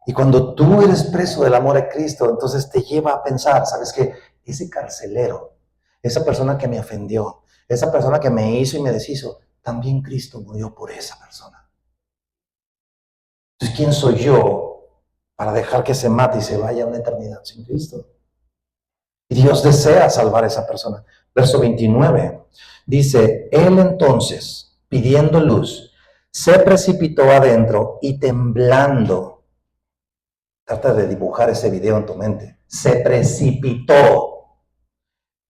Y cuando tú eres preso del amor de Cristo, entonces te lleva a pensar, ¿sabes qué? Ese carcelero, esa persona que me ofendió, esa persona que me hizo y me deshizo, también Cristo murió por esa persona. Entonces, ¿quién soy yo para dejar que se mate y se vaya a una eternidad sin Cristo? Y Dios desea salvar a esa persona. Verso 29 dice, él entonces, pidiendo luz, se precipitó adentro y temblando, trata de dibujar ese video en tu mente. Se precipitó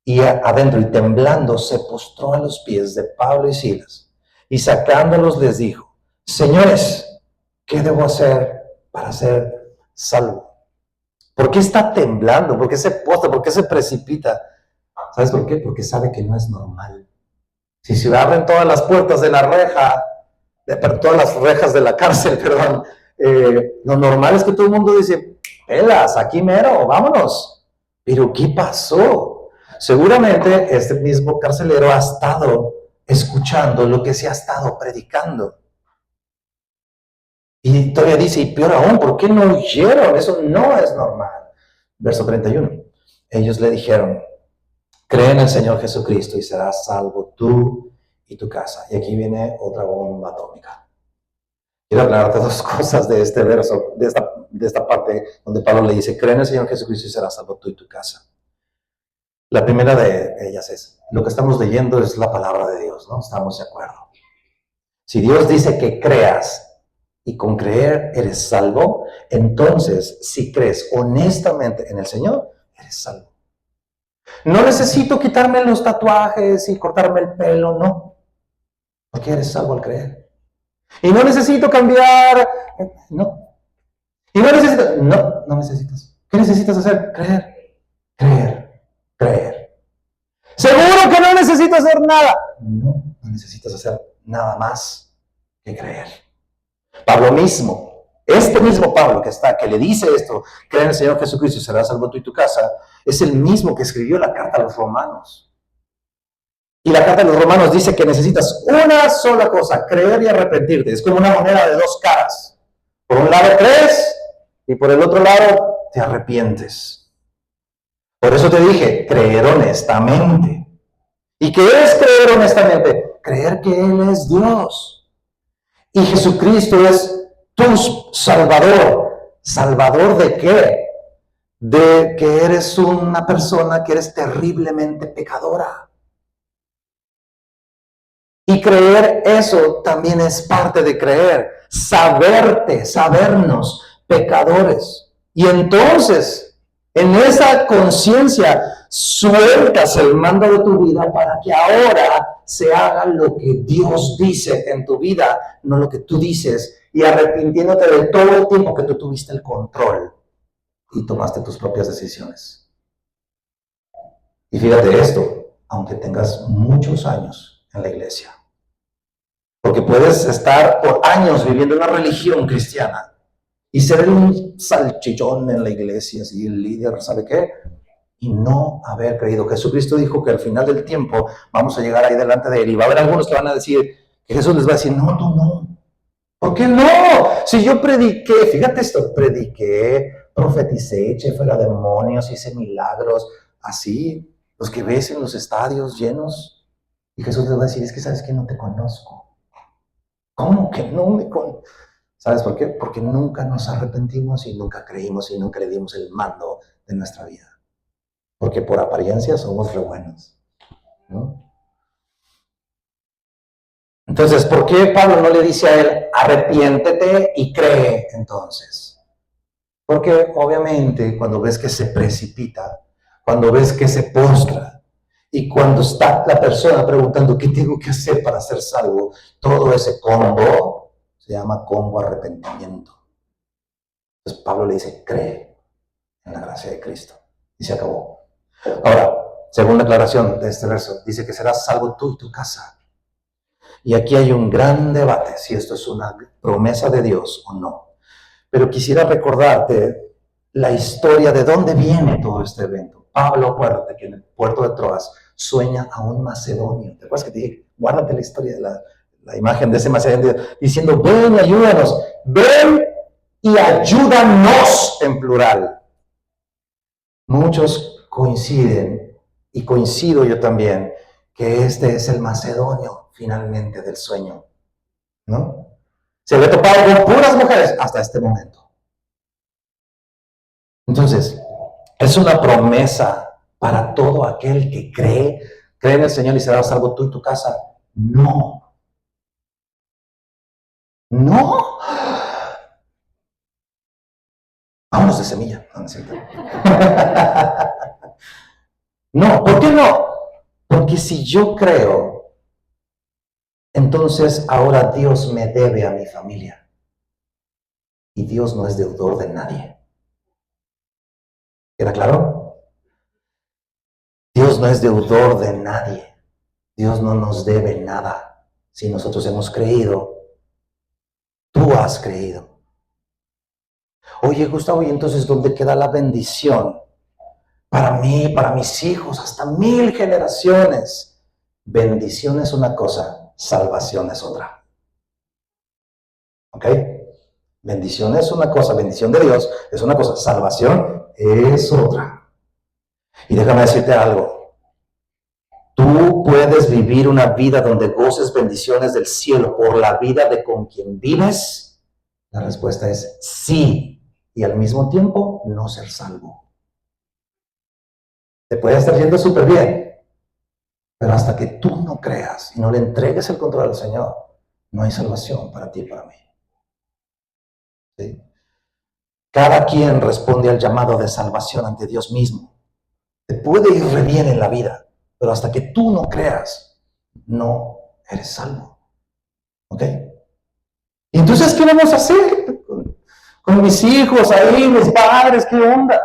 y adentro y temblando se postró a los pies de Pablo y Silas y sacándolos les dijo, señores, ¿qué debo hacer para ser salvo? ¿Por qué está temblando? ¿Por qué se postra? ¿Por qué se precipita? ¿Sabes por qué? Porque sabe que no es normal. Si se abren todas las puertas de la reja, todas las rejas de la cárcel, perdón, lo normal es que todo el mundo dice, pelas, aquí mero, vámonos. Pero ¿qué pasó? Seguramente este mismo carcelero ha estado escuchando lo que se ha estado predicando. Y todavía dice, y peor aún, ¿por qué no huyeron? Eso no es normal. Verso 31. Ellos le dijeron, cree en el Señor Jesucristo y serás salvo tú y tu casa. Y aquí viene otra bomba atómica. Quiero aclararte dos cosas de este verso, de esta parte donde Pablo le dice, cree en el Señor Jesucristo y serás salvo tú y tu casa. La primera de ellas es, lo que estamos leyendo es la palabra de Dios, ¿no? Estamos de acuerdo. Si Dios dice que creas y con creer eres salvo, entonces si crees honestamente en el Señor, eres salvo. No necesito quitarme los tatuajes y cortarme el pelo, no, porque eres salvo al creer. Y no necesito cambiar, no. Y no necesitas, no necesitas. ¿Qué necesitas hacer? Creer, creer, creer. ¿Seguro que no necesito hacer nada? No necesitas hacer nada más que creer. Pablo mismo, este mismo Pablo que le dice esto, cree en el Señor Jesucristo y serás salvo tú y tu casa, es el mismo que escribió la carta a los romanos. Y la carta a los romanos dice que necesitas una sola cosa, creer y arrepentirte. Es como una moneda de dos caras. Por un lado crees y por el otro lado te arrepientes. Por eso te dije, creer honestamente. ¿Y qué es creer honestamente? Creer que Él es Dios. Y Jesucristo es tu Salvador. ¿Salvador de qué? De que eres una persona que eres terriblemente pecadora. Y creer eso también es parte de creer. Sabernos pecadores. Y entonces, en esa conciencia, sueltas el mando de tu vida para que ahora se haga lo que Dios dice en tu vida, no lo que tú dices, y arrepintiéndote de todo el tiempo que tú tuviste el control y tomaste tus propias decisiones. Y fíjate esto, aunque tengas muchos años en la iglesia, porque puedes estar por años viviendo una religión cristiana y ser un salchichón en la iglesia, así el líder, ¿sabe qué? Y no haber creído. Jesucristo dijo que al final del tiempo vamos a llegar ahí delante de Él y va a haber algunos que van a decir, que Jesús les va a decir, no, tú no. ¿Por qué no? Si yo prediqué, fíjate esto, prediqué, profeticé, eché fuera demonios, hice milagros, así, los que ves en los estadios llenos. Y Jesús les va a decir, es que sabes que no te conozco. ¿Cómo que no me conozco? ¿Sabes por qué? Porque nunca nos arrepentimos y nunca creímos y nunca le dimos el mando de nuestra vida. Porque por apariencia somos re buenos, ¿no? Entonces, ¿por qué Pablo no le dice a él, arrepiéntete y cree entonces? Porque obviamente cuando ves que se precipita, cuando ves que se postra, y cuando está la persona preguntando, ¿qué tengo que hacer para ser salvo? Todo ese combo se llama combo arrepentimiento. Entonces Pablo le dice, cree en la gracia de Cristo. Y se acabó. Ahora, segunda aclaración de este verso, dice que serás salvo tú y tu casa. Y aquí hay un gran debate si esto es una promesa de Dios o no. Pero quisiera recordarte la historia de dónde viene todo este evento. Pablo, acuérdate que en el puerto de Troas sueña a un macedonio. ¿Te acuerdas que te dije? Guárdate la historia de la imagen de ese macedonio diciendo, ven y ayúdanos, ven y ayúdanos en plural. Muchos coinciden, y coincido yo también, que este es el macedonio finalmente del sueño, ¿no? Se había topado con puras mujeres hasta este momento. Entonces, es una promesa para todo aquel que cree en el Señor y será salvo tú y tu casa. No. No. Vámonos de semilla. No, ¿por qué no? Porque si yo creo, entonces ahora Dios me debe a mi familia. Y Dios no es deudor de nadie. ¿Queda claro? Dios no es deudor de nadie. Dios no nos debe nada. Si nosotros hemos creído, tú has creído. Oye, Gustavo, ¿y entonces dónde queda la bendición? Para mí, para mis hijos, hasta 1000 generaciones. Bendición es una cosa, salvación es otra. ¿Ok? Bendición es una cosa, bendición de Dios es una cosa, salvación es otra. Y déjame decirte algo. Tú puedes vivir una vida donde goces bendiciones del cielo por la vida de con quien vives La respuesta es sí, y al mismo tiempo no ser salvo. Te puede estar yendo súper bien, pero hasta que tú no creas y no le entregues el control al Señor, no hay salvación para ti y para mí. ¿Sí? Cada quien responde al llamado de salvación ante Dios mismo. Te puede ir re bien en la vida, pero hasta que tú no creas, no eres salvo. ¿Ok? Y entonces, ¿qué vamos a hacer con mis hijos ahí, mis padres? ¿Qué onda?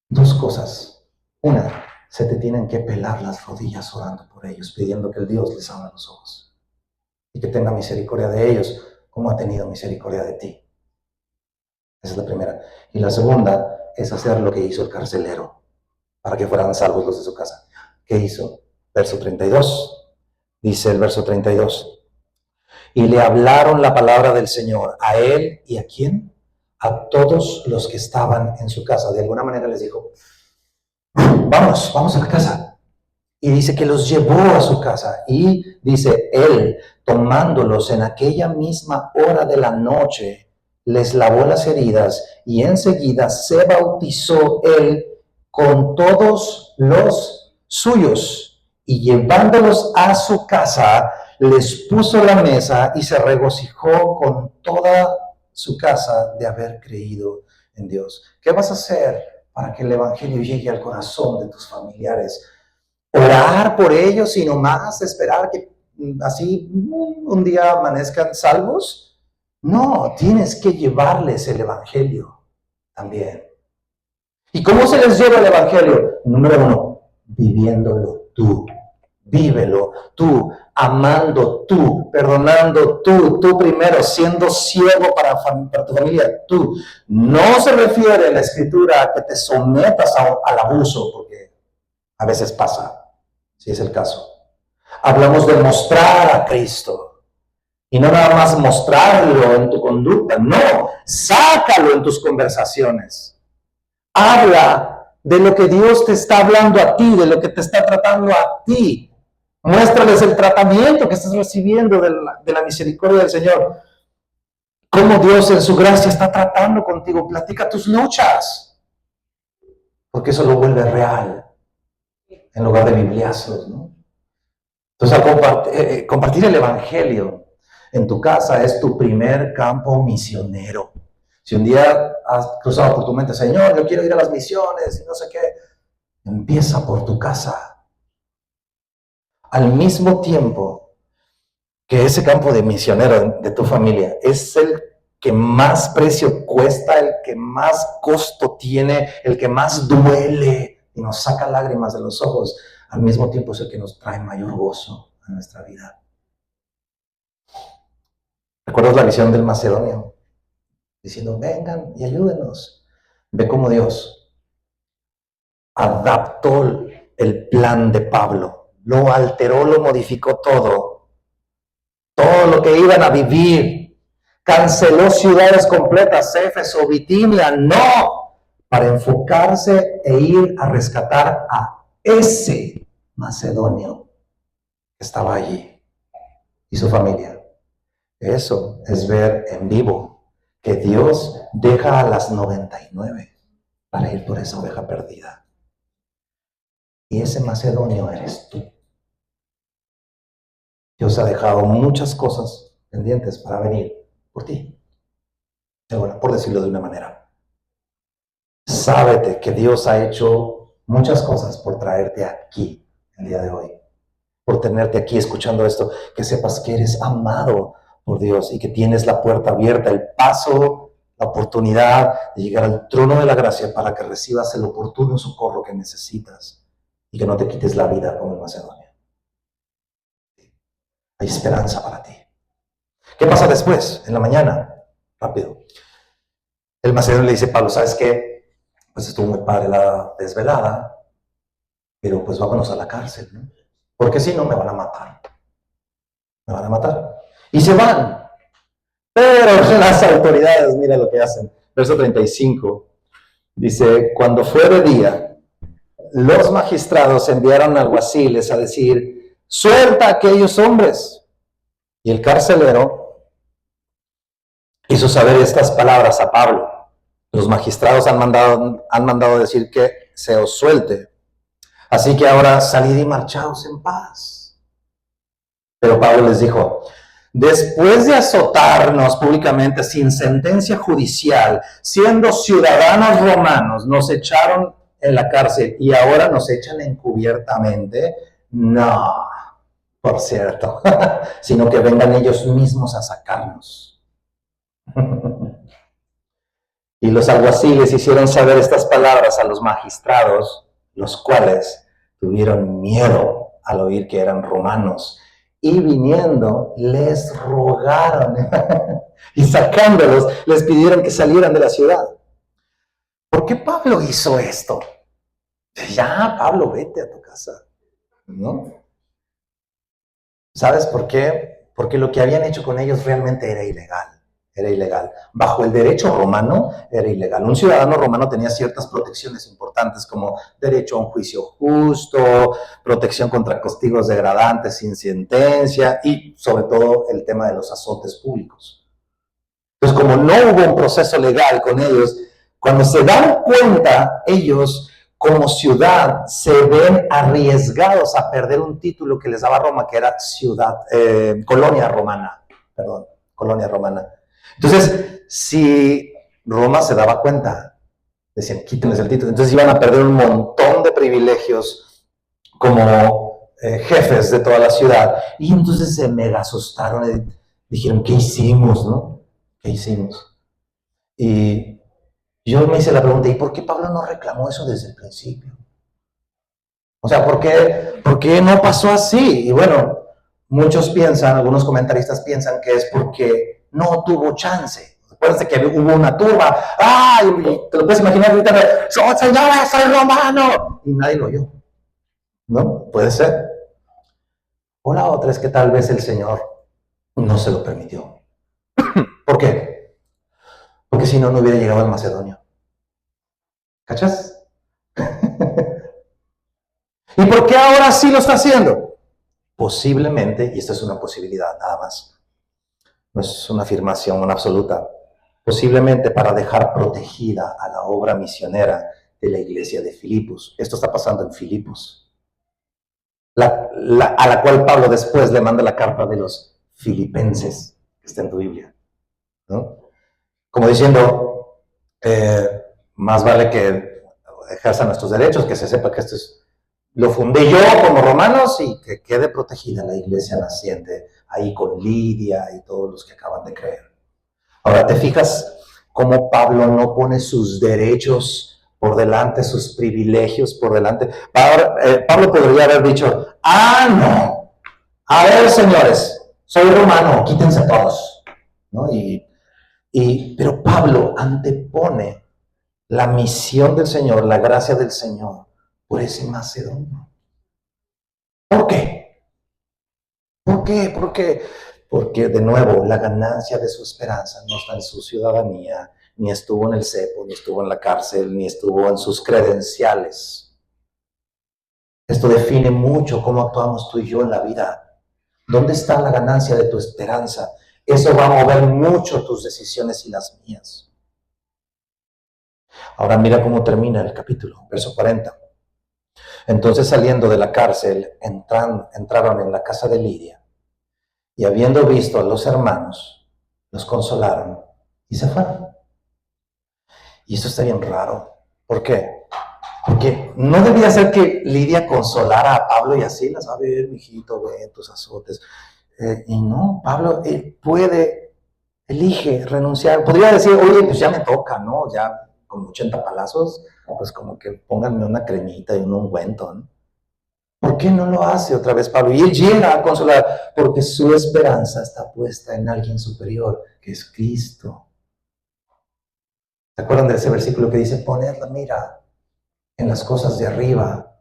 Dos cosas. Una, se te tienen que pelar las rodillas orando por ellos, pidiendo que el Dios les abra los ojos y que tenga misericordia de ellos, como ha tenido misericordia de ti. Esa es la primera. Y la segunda es hacer lo que hizo el carcelero para que fueran salvos los de su casa. ¿Qué hizo? Verso 32. Dice el verso 32. Y le hablaron la palabra del Señor a él y ¿a quién? A todos los que estaban en su casa. De alguna manera les dijo, vamos a la casa. Y dice que los llevó a su casa. Y dice, él, tomándolos en aquella misma hora de la noche, les lavó las heridas y enseguida se bautizó él con todos los suyos. Y llevándolos a su casa, les puso la mesa y se regocijó con toda su casa de haber creído en Dios. ¿Qué vas a hacer para que el evangelio llegue al corazón de tus familiares? Orar por ellos y no más esperar que así un día amanezcan salvos. No, tienes que llevarles el evangelio también. ¿Y cómo se les lleva el evangelio? Número uno, viviéndolo tú. Vívelo tú, amando tú, perdonando tú primero, siendo siervo para tu familia, tú. No se refiere la escritura a que te sometas al abuso, porque a veces pasa, si es el caso. Hablamos de mostrar a Cristo. Y no nada más mostrarlo en tu conducta, no, sácalo en tus conversaciones. Habla de lo que Dios te está hablando a ti, de lo que te está tratando a ti. Muéstrales el tratamiento que estás recibiendo de la misericordia del Señor. Cómo Dios en su gracia está tratando contigo. Platica tus luchas. Porque eso lo vuelve real. En lugar de bibliazos, ¿no? Entonces, al compartir el evangelio en tu casa es tu primer campo misionero. Si un día has cruzado por tu mente, Señor, yo quiero ir a las misiones y no sé qué, empieza por tu casa. Al mismo tiempo que ese campo de misionero de tu familia es el que más precio cuesta, el que más costo tiene, el que más duele y nos saca lágrimas de los ojos, al mismo tiempo es el que nos trae mayor gozo a nuestra vida. ¿Recuerdas la visión del macedonio? Diciendo, vengan y ayúdenos. Ve cómo Dios adaptó el plan de Pablo. Lo alteró, lo modificó todo lo que iban a vivir. Canceló ciudades completas, Éfeso, Bitinia, no, para enfocarse e ir a rescatar a ese macedonio que estaba allí y su familia. Eso es ver en vivo que Dios deja a las 99 para ir por esa oveja perdida. Y ese macedonio eres tú. Dios ha dejado muchas cosas pendientes para venir por ti. Bueno, por decirlo de una manera. Sábete que Dios ha hecho muchas cosas por traerte aquí el día de hoy. Por tenerte aquí escuchando esto. Que sepas que eres amado por Dios y que tienes la puerta abierta, el paso, la oportunidad de llegar al trono de la gracia para que recibas el oportuno socorro que necesitas y que no te quites la vida como el macedonio. Hay esperanza para ti. ¿Qué pasa después? En la mañana, rápido. El macedonio le dice a Pablo, ¿sabes qué? Pues estuvo muy padre la desvelada, pero pues vámonos a la cárcel, ¿no? Porque si no me van a matar. Me van a matar. Y se van. Pero las autoridades, mira lo que hacen. Verso 35. Dice, cuando fue de día, los magistrados enviaron alguaciles a decir, suelta a aquellos hombres. Y el carcelero hizo saber estas palabras a Pablo. Los magistrados han mandado decir que se os suelte. Así que ahora salid y marchaos en paz. Pero Pablo les dijo, después de azotarnos públicamente sin sentencia judicial, siendo ciudadanos romanos, nos echaron en la cárcel y ahora nos echan encubiertamente. No, por cierto, sino que vengan ellos mismos a sacarnos. Y los alguaciles hicieron saber estas palabras a los magistrados, los cuales tuvieron miedo al oír que eran romanos. Y viniendo, les rogaron y sacándolos, les pidieron que salieran de la ciudad. ¿Por qué Pablo hizo esto? Ya, Pablo, vete a tu casa, ¿no? ¿Sabes por qué? Porque lo que habían hecho con ellos realmente era ilegal. Era ilegal. Bajo el derecho romano era ilegal. Un ciudadano romano tenía ciertas protecciones importantes como derecho a un juicio justo, protección contra castigos degradantes sin sentencia y sobre todo el tema de los azotes públicos. Entonces, como no hubo un proceso legal con ellos, cuando se dan cuenta ellos como ciudad se ven arriesgados a perder un título que les daba Roma, que era colonia romana. Entonces, si Roma se daba cuenta, decían, quítenles el título. Entonces iban a perder un montón de privilegios como jefes de toda la ciudad. Y entonces se mega asustaron y dijeron, ¿qué hicimos, no? ¿Qué hicimos? Y yo me hice la pregunta, ¿y por qué Pablo no reclamó eso desde el principio? O sea, ¿por qué no pasó así? Y bueno, muchos piensan, algunos comentaristas piensan que es porque no tuvo chance. Acuérdense que hubo una turba, ¡ay! Te lo puedes imaginar gritando, ¡señores, soy romano! Y nadie lo oyó. ¿No? Puede ser. O la otra es que tal vez el Señor no se lo permitió. ¿Por qué? Porque si no, no hubiera llegado al Macedonio. ¿Cachas? ¿Y por qué ahora sí lo está haciendo? Posiblemente, y esta es una posibilidad nada más, no es una afirmación absoluta, posiblemente para dejar protegida a la obra misionera de la iglesia de Filipos. Esto está pasando en Filipos, a la cual Pablo después le manda la carta de los filipenses, que está en tu Biblia, ¿no? Como diciendo, más vale que ejerzan nuestros derechos, que se sepa que esto lo fundé yo como romanos y que quede protegida la iglesia naciente ahí con Lidia y todos los que acaban de creer. Ahora, ¿te fijas cómo Pablo no pone sus derechos por delante, sus privilegios por delante? Pablo podría haber dicho, no, a ver, señores, soy romano, quítense todos, ¿no? Pero Pablo antepone la misión del Señor, la gracia del Señor, por ese macedonio. ¿Por qué? ¿Por qué? Porque, de nuevo, la ganancia de su esperanza no está en su ciudadanía, ni estuvo en el cepo, ni estuvo en la cárcel, ni estuvo en sus credenciales. Esto define mucho cómo actuamos tú y yo en la vida. ¿Dónde está la ganancia de tu esperanza? Eso va a mover mucho tus decisiones y las mías. Ahora mira cómo termina el capítulo, verso 40. Entonces, saliendo de la cárcel, entraron en la casa de Lidia, y habiendo visto a los hermanos, los consolaron y se fueron. Y esto está bien raro. ¿Por qué? Porque no debía ser que Lidia consolara a Pablo y así, a ver, mijito, ven tus azotes. Y no, Pablo, él elige renunciar. Podría decir, oye, pues ya me toca, ¿no? Ya con 80 palazos, pues como que pónganme una cremita y un ungüento, ¿no? ¿Por qué no lo hace otra vez Pablo? Y él llega a consolar, porque su esperanza está puesta en alguien superior, que es Cristo. ¿Se acuerdan de ese versículo que dice, poned la mira en las cosas de arriba,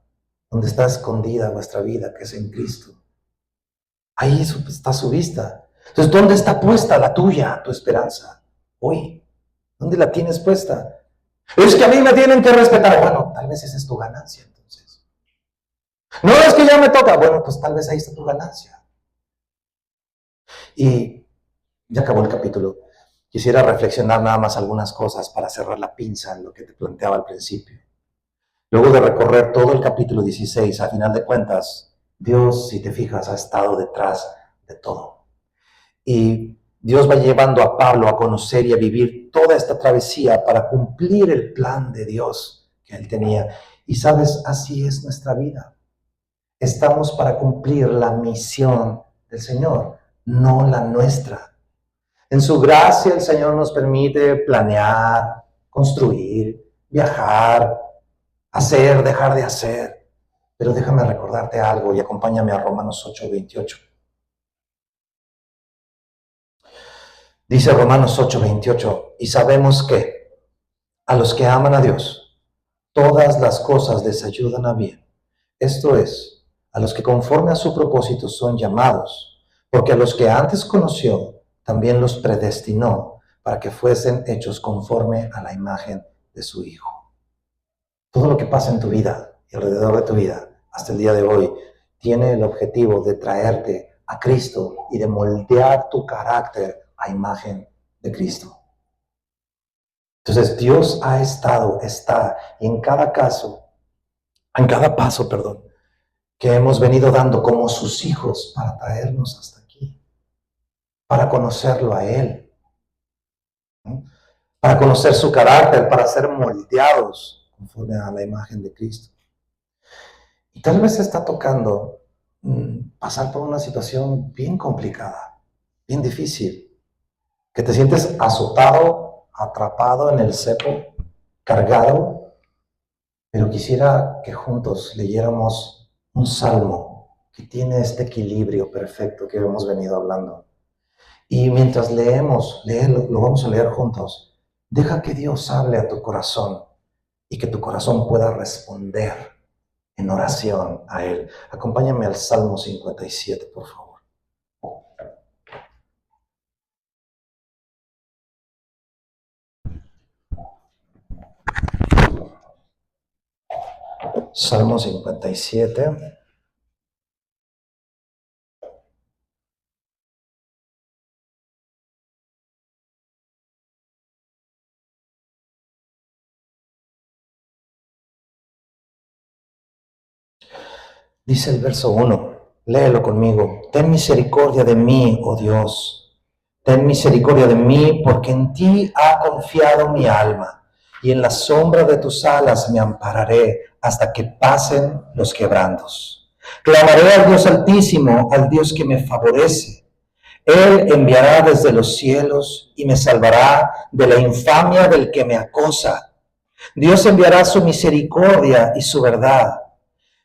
donde está escondida vuestra vida, que es en Cristo? Ahí está su vista. Entonces, ¿dónde está puesta la tuya, tu esperanza? Hoy. ¿Dónde la tienes puesta? Es que a mí me tienen que respetar. Bueno, tal vez esa es tu ganancia, entonces. No es que ya me toca. Bueno, pues tal vez ahí está tu ganancia. Y ya acabó el capítulo. Quisiera reflexionar nada más algunas cosas para cerrar la pinza en lo que te planteaba al principio. Luego de recorrer todo el capítulo 16, a final de cuentas, Dios, si te fijas, ha estado detrás de todo. Y Dios va llevando a Pablo a conocer y a vivir toda esta travesía para cumplir el plan de Dios que él tenía. Y sabes, así es nuestra vida. Estamos para cumplir la misión del Señor, no la nuestra. En su gracia el Señor nos permite planear, construir, viajar, hacer, dejar de hacer. Pero déjame recordarte algo y acompáñame a Romanos 8:28. Dice Romanos 8:28, y sabemos que a los que aman a Dios, todas las cosas les ayudan a bien. Esto es, a los que conforme a su propósito son llamados, porque a los que antes conoció, también los predestinó para que fuesen hechos conforme a la imagen de su Hijo. Todo lo que pasa en tu vida y alrededor de tu vida hasta el día de hoy tiene el objetivo de traerte a Cristo y de moldear tu carácter a imagen de Cristo. Entonces Dios ha estado, está, y en cada paso, que hemos venido dando como sus hijos para traernos hasta aquí, para conocerlo a Él, ¿no? Para conocer su carácter, para ser moldeados conforme a la imagen de Cristo. Y tal vez está tocando pasar por una situación bien complicada, bien difícil, que te sientes azotado, atrapado en el cepo, cargado, pero quisiera que juntos leyéramos un salmo que tiene este equilibrio perfecto que hemos venido hablando. Y mientras leemos, lo vamos a leer juntos. Deja que Dios hable a tu corazón y que tu corazón pueda responder en oración a Él. Acompáñame al Salmo 57, por favor. Salmo 57. Dice el verso 1, léelo conmigo. Ten misericordia de mí, oh Dios. Ten misericordia de mí, porque en ti ha confiado mi alma, y en la sombra de tus alas me ampararé hasta que pasen los quebrantos. Clamaré al Dios Altísimo, al Dios que me favorece. Él enviará desde los cielos y me salvará de la infamia del que me acosa. Dios enviará su misericordia y su verdad.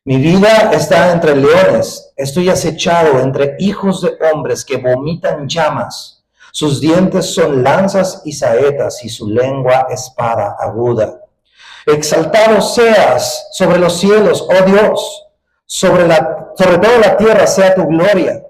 Mi vida está entre leones, estoy acechado entre hijos de hombres que vomitan llamas. Sus dientes son lanzas y saetas y su lengua espada aguda. Exaltado seas sobre los cielos, oh Dios, sobre toda la tierra sea tu gloria.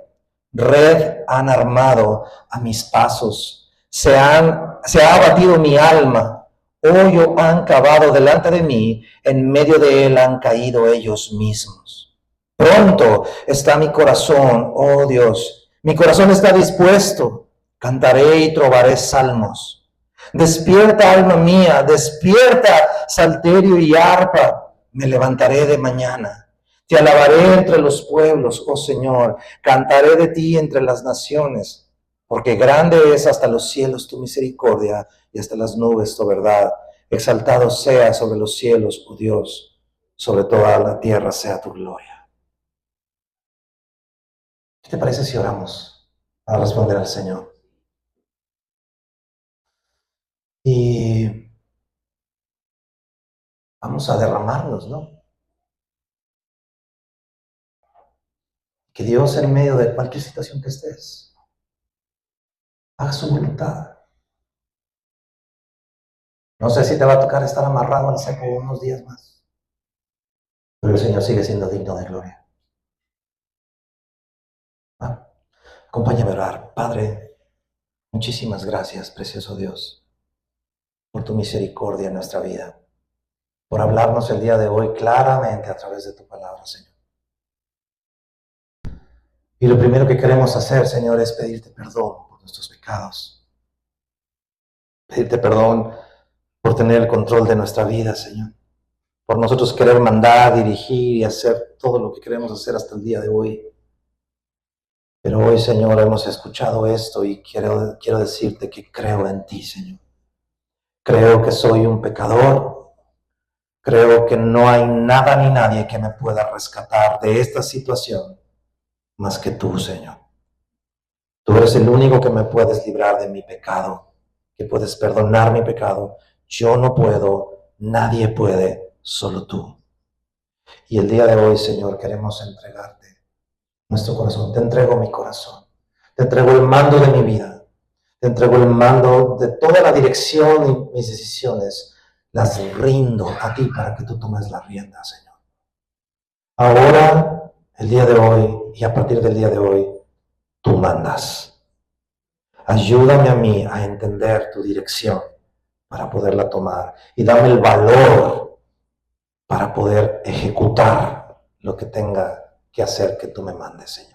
Red han armado a mis pasos, se ha abatido mi alma. Hoyo han cavado delante de mí, en medio de él han caído ellos mismos. Pronto está mi corazón, oh Dios, mi corazón está dispuesto, cantaré y trovaré salmos. Despierta, alma mía, despierta, salterio y arpa, me levantaré de mañana. Te alabaré entre los pueblos, oh Señor, cantaré de ti entre las naciones, porque grande es hasta los cielos tu misericordia y hasta las nubes tu verdad. Exaltado sea sobre los cielos, oh Dios, sobre toda la tierra sea tu gloria. ¿Qué te parece si oramos para responder al Señor? Y vamos a derramarnos, ¿no? Que Dios en medio de cualquier situación que estés, haga su voluntad. No sé si te va a tocar estar amarrado al cepo unos días más, pero el Señor sigue siendo digno de gloria. ¿Ah? Acompáñame a orar. Padre, muchísimas gracias, precioso Dios, por tu misericordia en nuestra vida, por hablarnos el día de hoy claramente a través de tu palabra, Señor. Y lo primero que queremos hacer, Señor, es pedirte perdón por nuestros pecados. pedirte perdón por tener el control de nuestra vida, Señor. Por nosotros querer mandar, dirigir y hacer todo lo que queremos hacer hasta el día de hoy. Pero hoy, Señor, hemos escuchado esto y quiero decirte que creo en ti, Señor. Creo que soy un pecador. Creo que no hay nada ni nadie que me pueda rescatar de esta situación más que tú, Señor. Tú eres el único que me puedes librar de mi pecado, que puedes perdonar mi pecado. Yo no puedo, nadie puede, solo tú. Y el día de hoy, Señor, queremos entregarte nuestro corazón. Te entrego mi corazón. Te entrego el mando de mi vida. Te entrego el mando de toda la dirección y mis decisiones. Las rindo a ti para que tú tomes la rienda, Señor. Ahora, el día de hoy y a partir del día de hoy, tú mandas. Ayúdame a mí a entender tu dirección para poderla tomar y dame el valor para poder ejecutar lo que tenga que hacer que tú me mandes, Señor.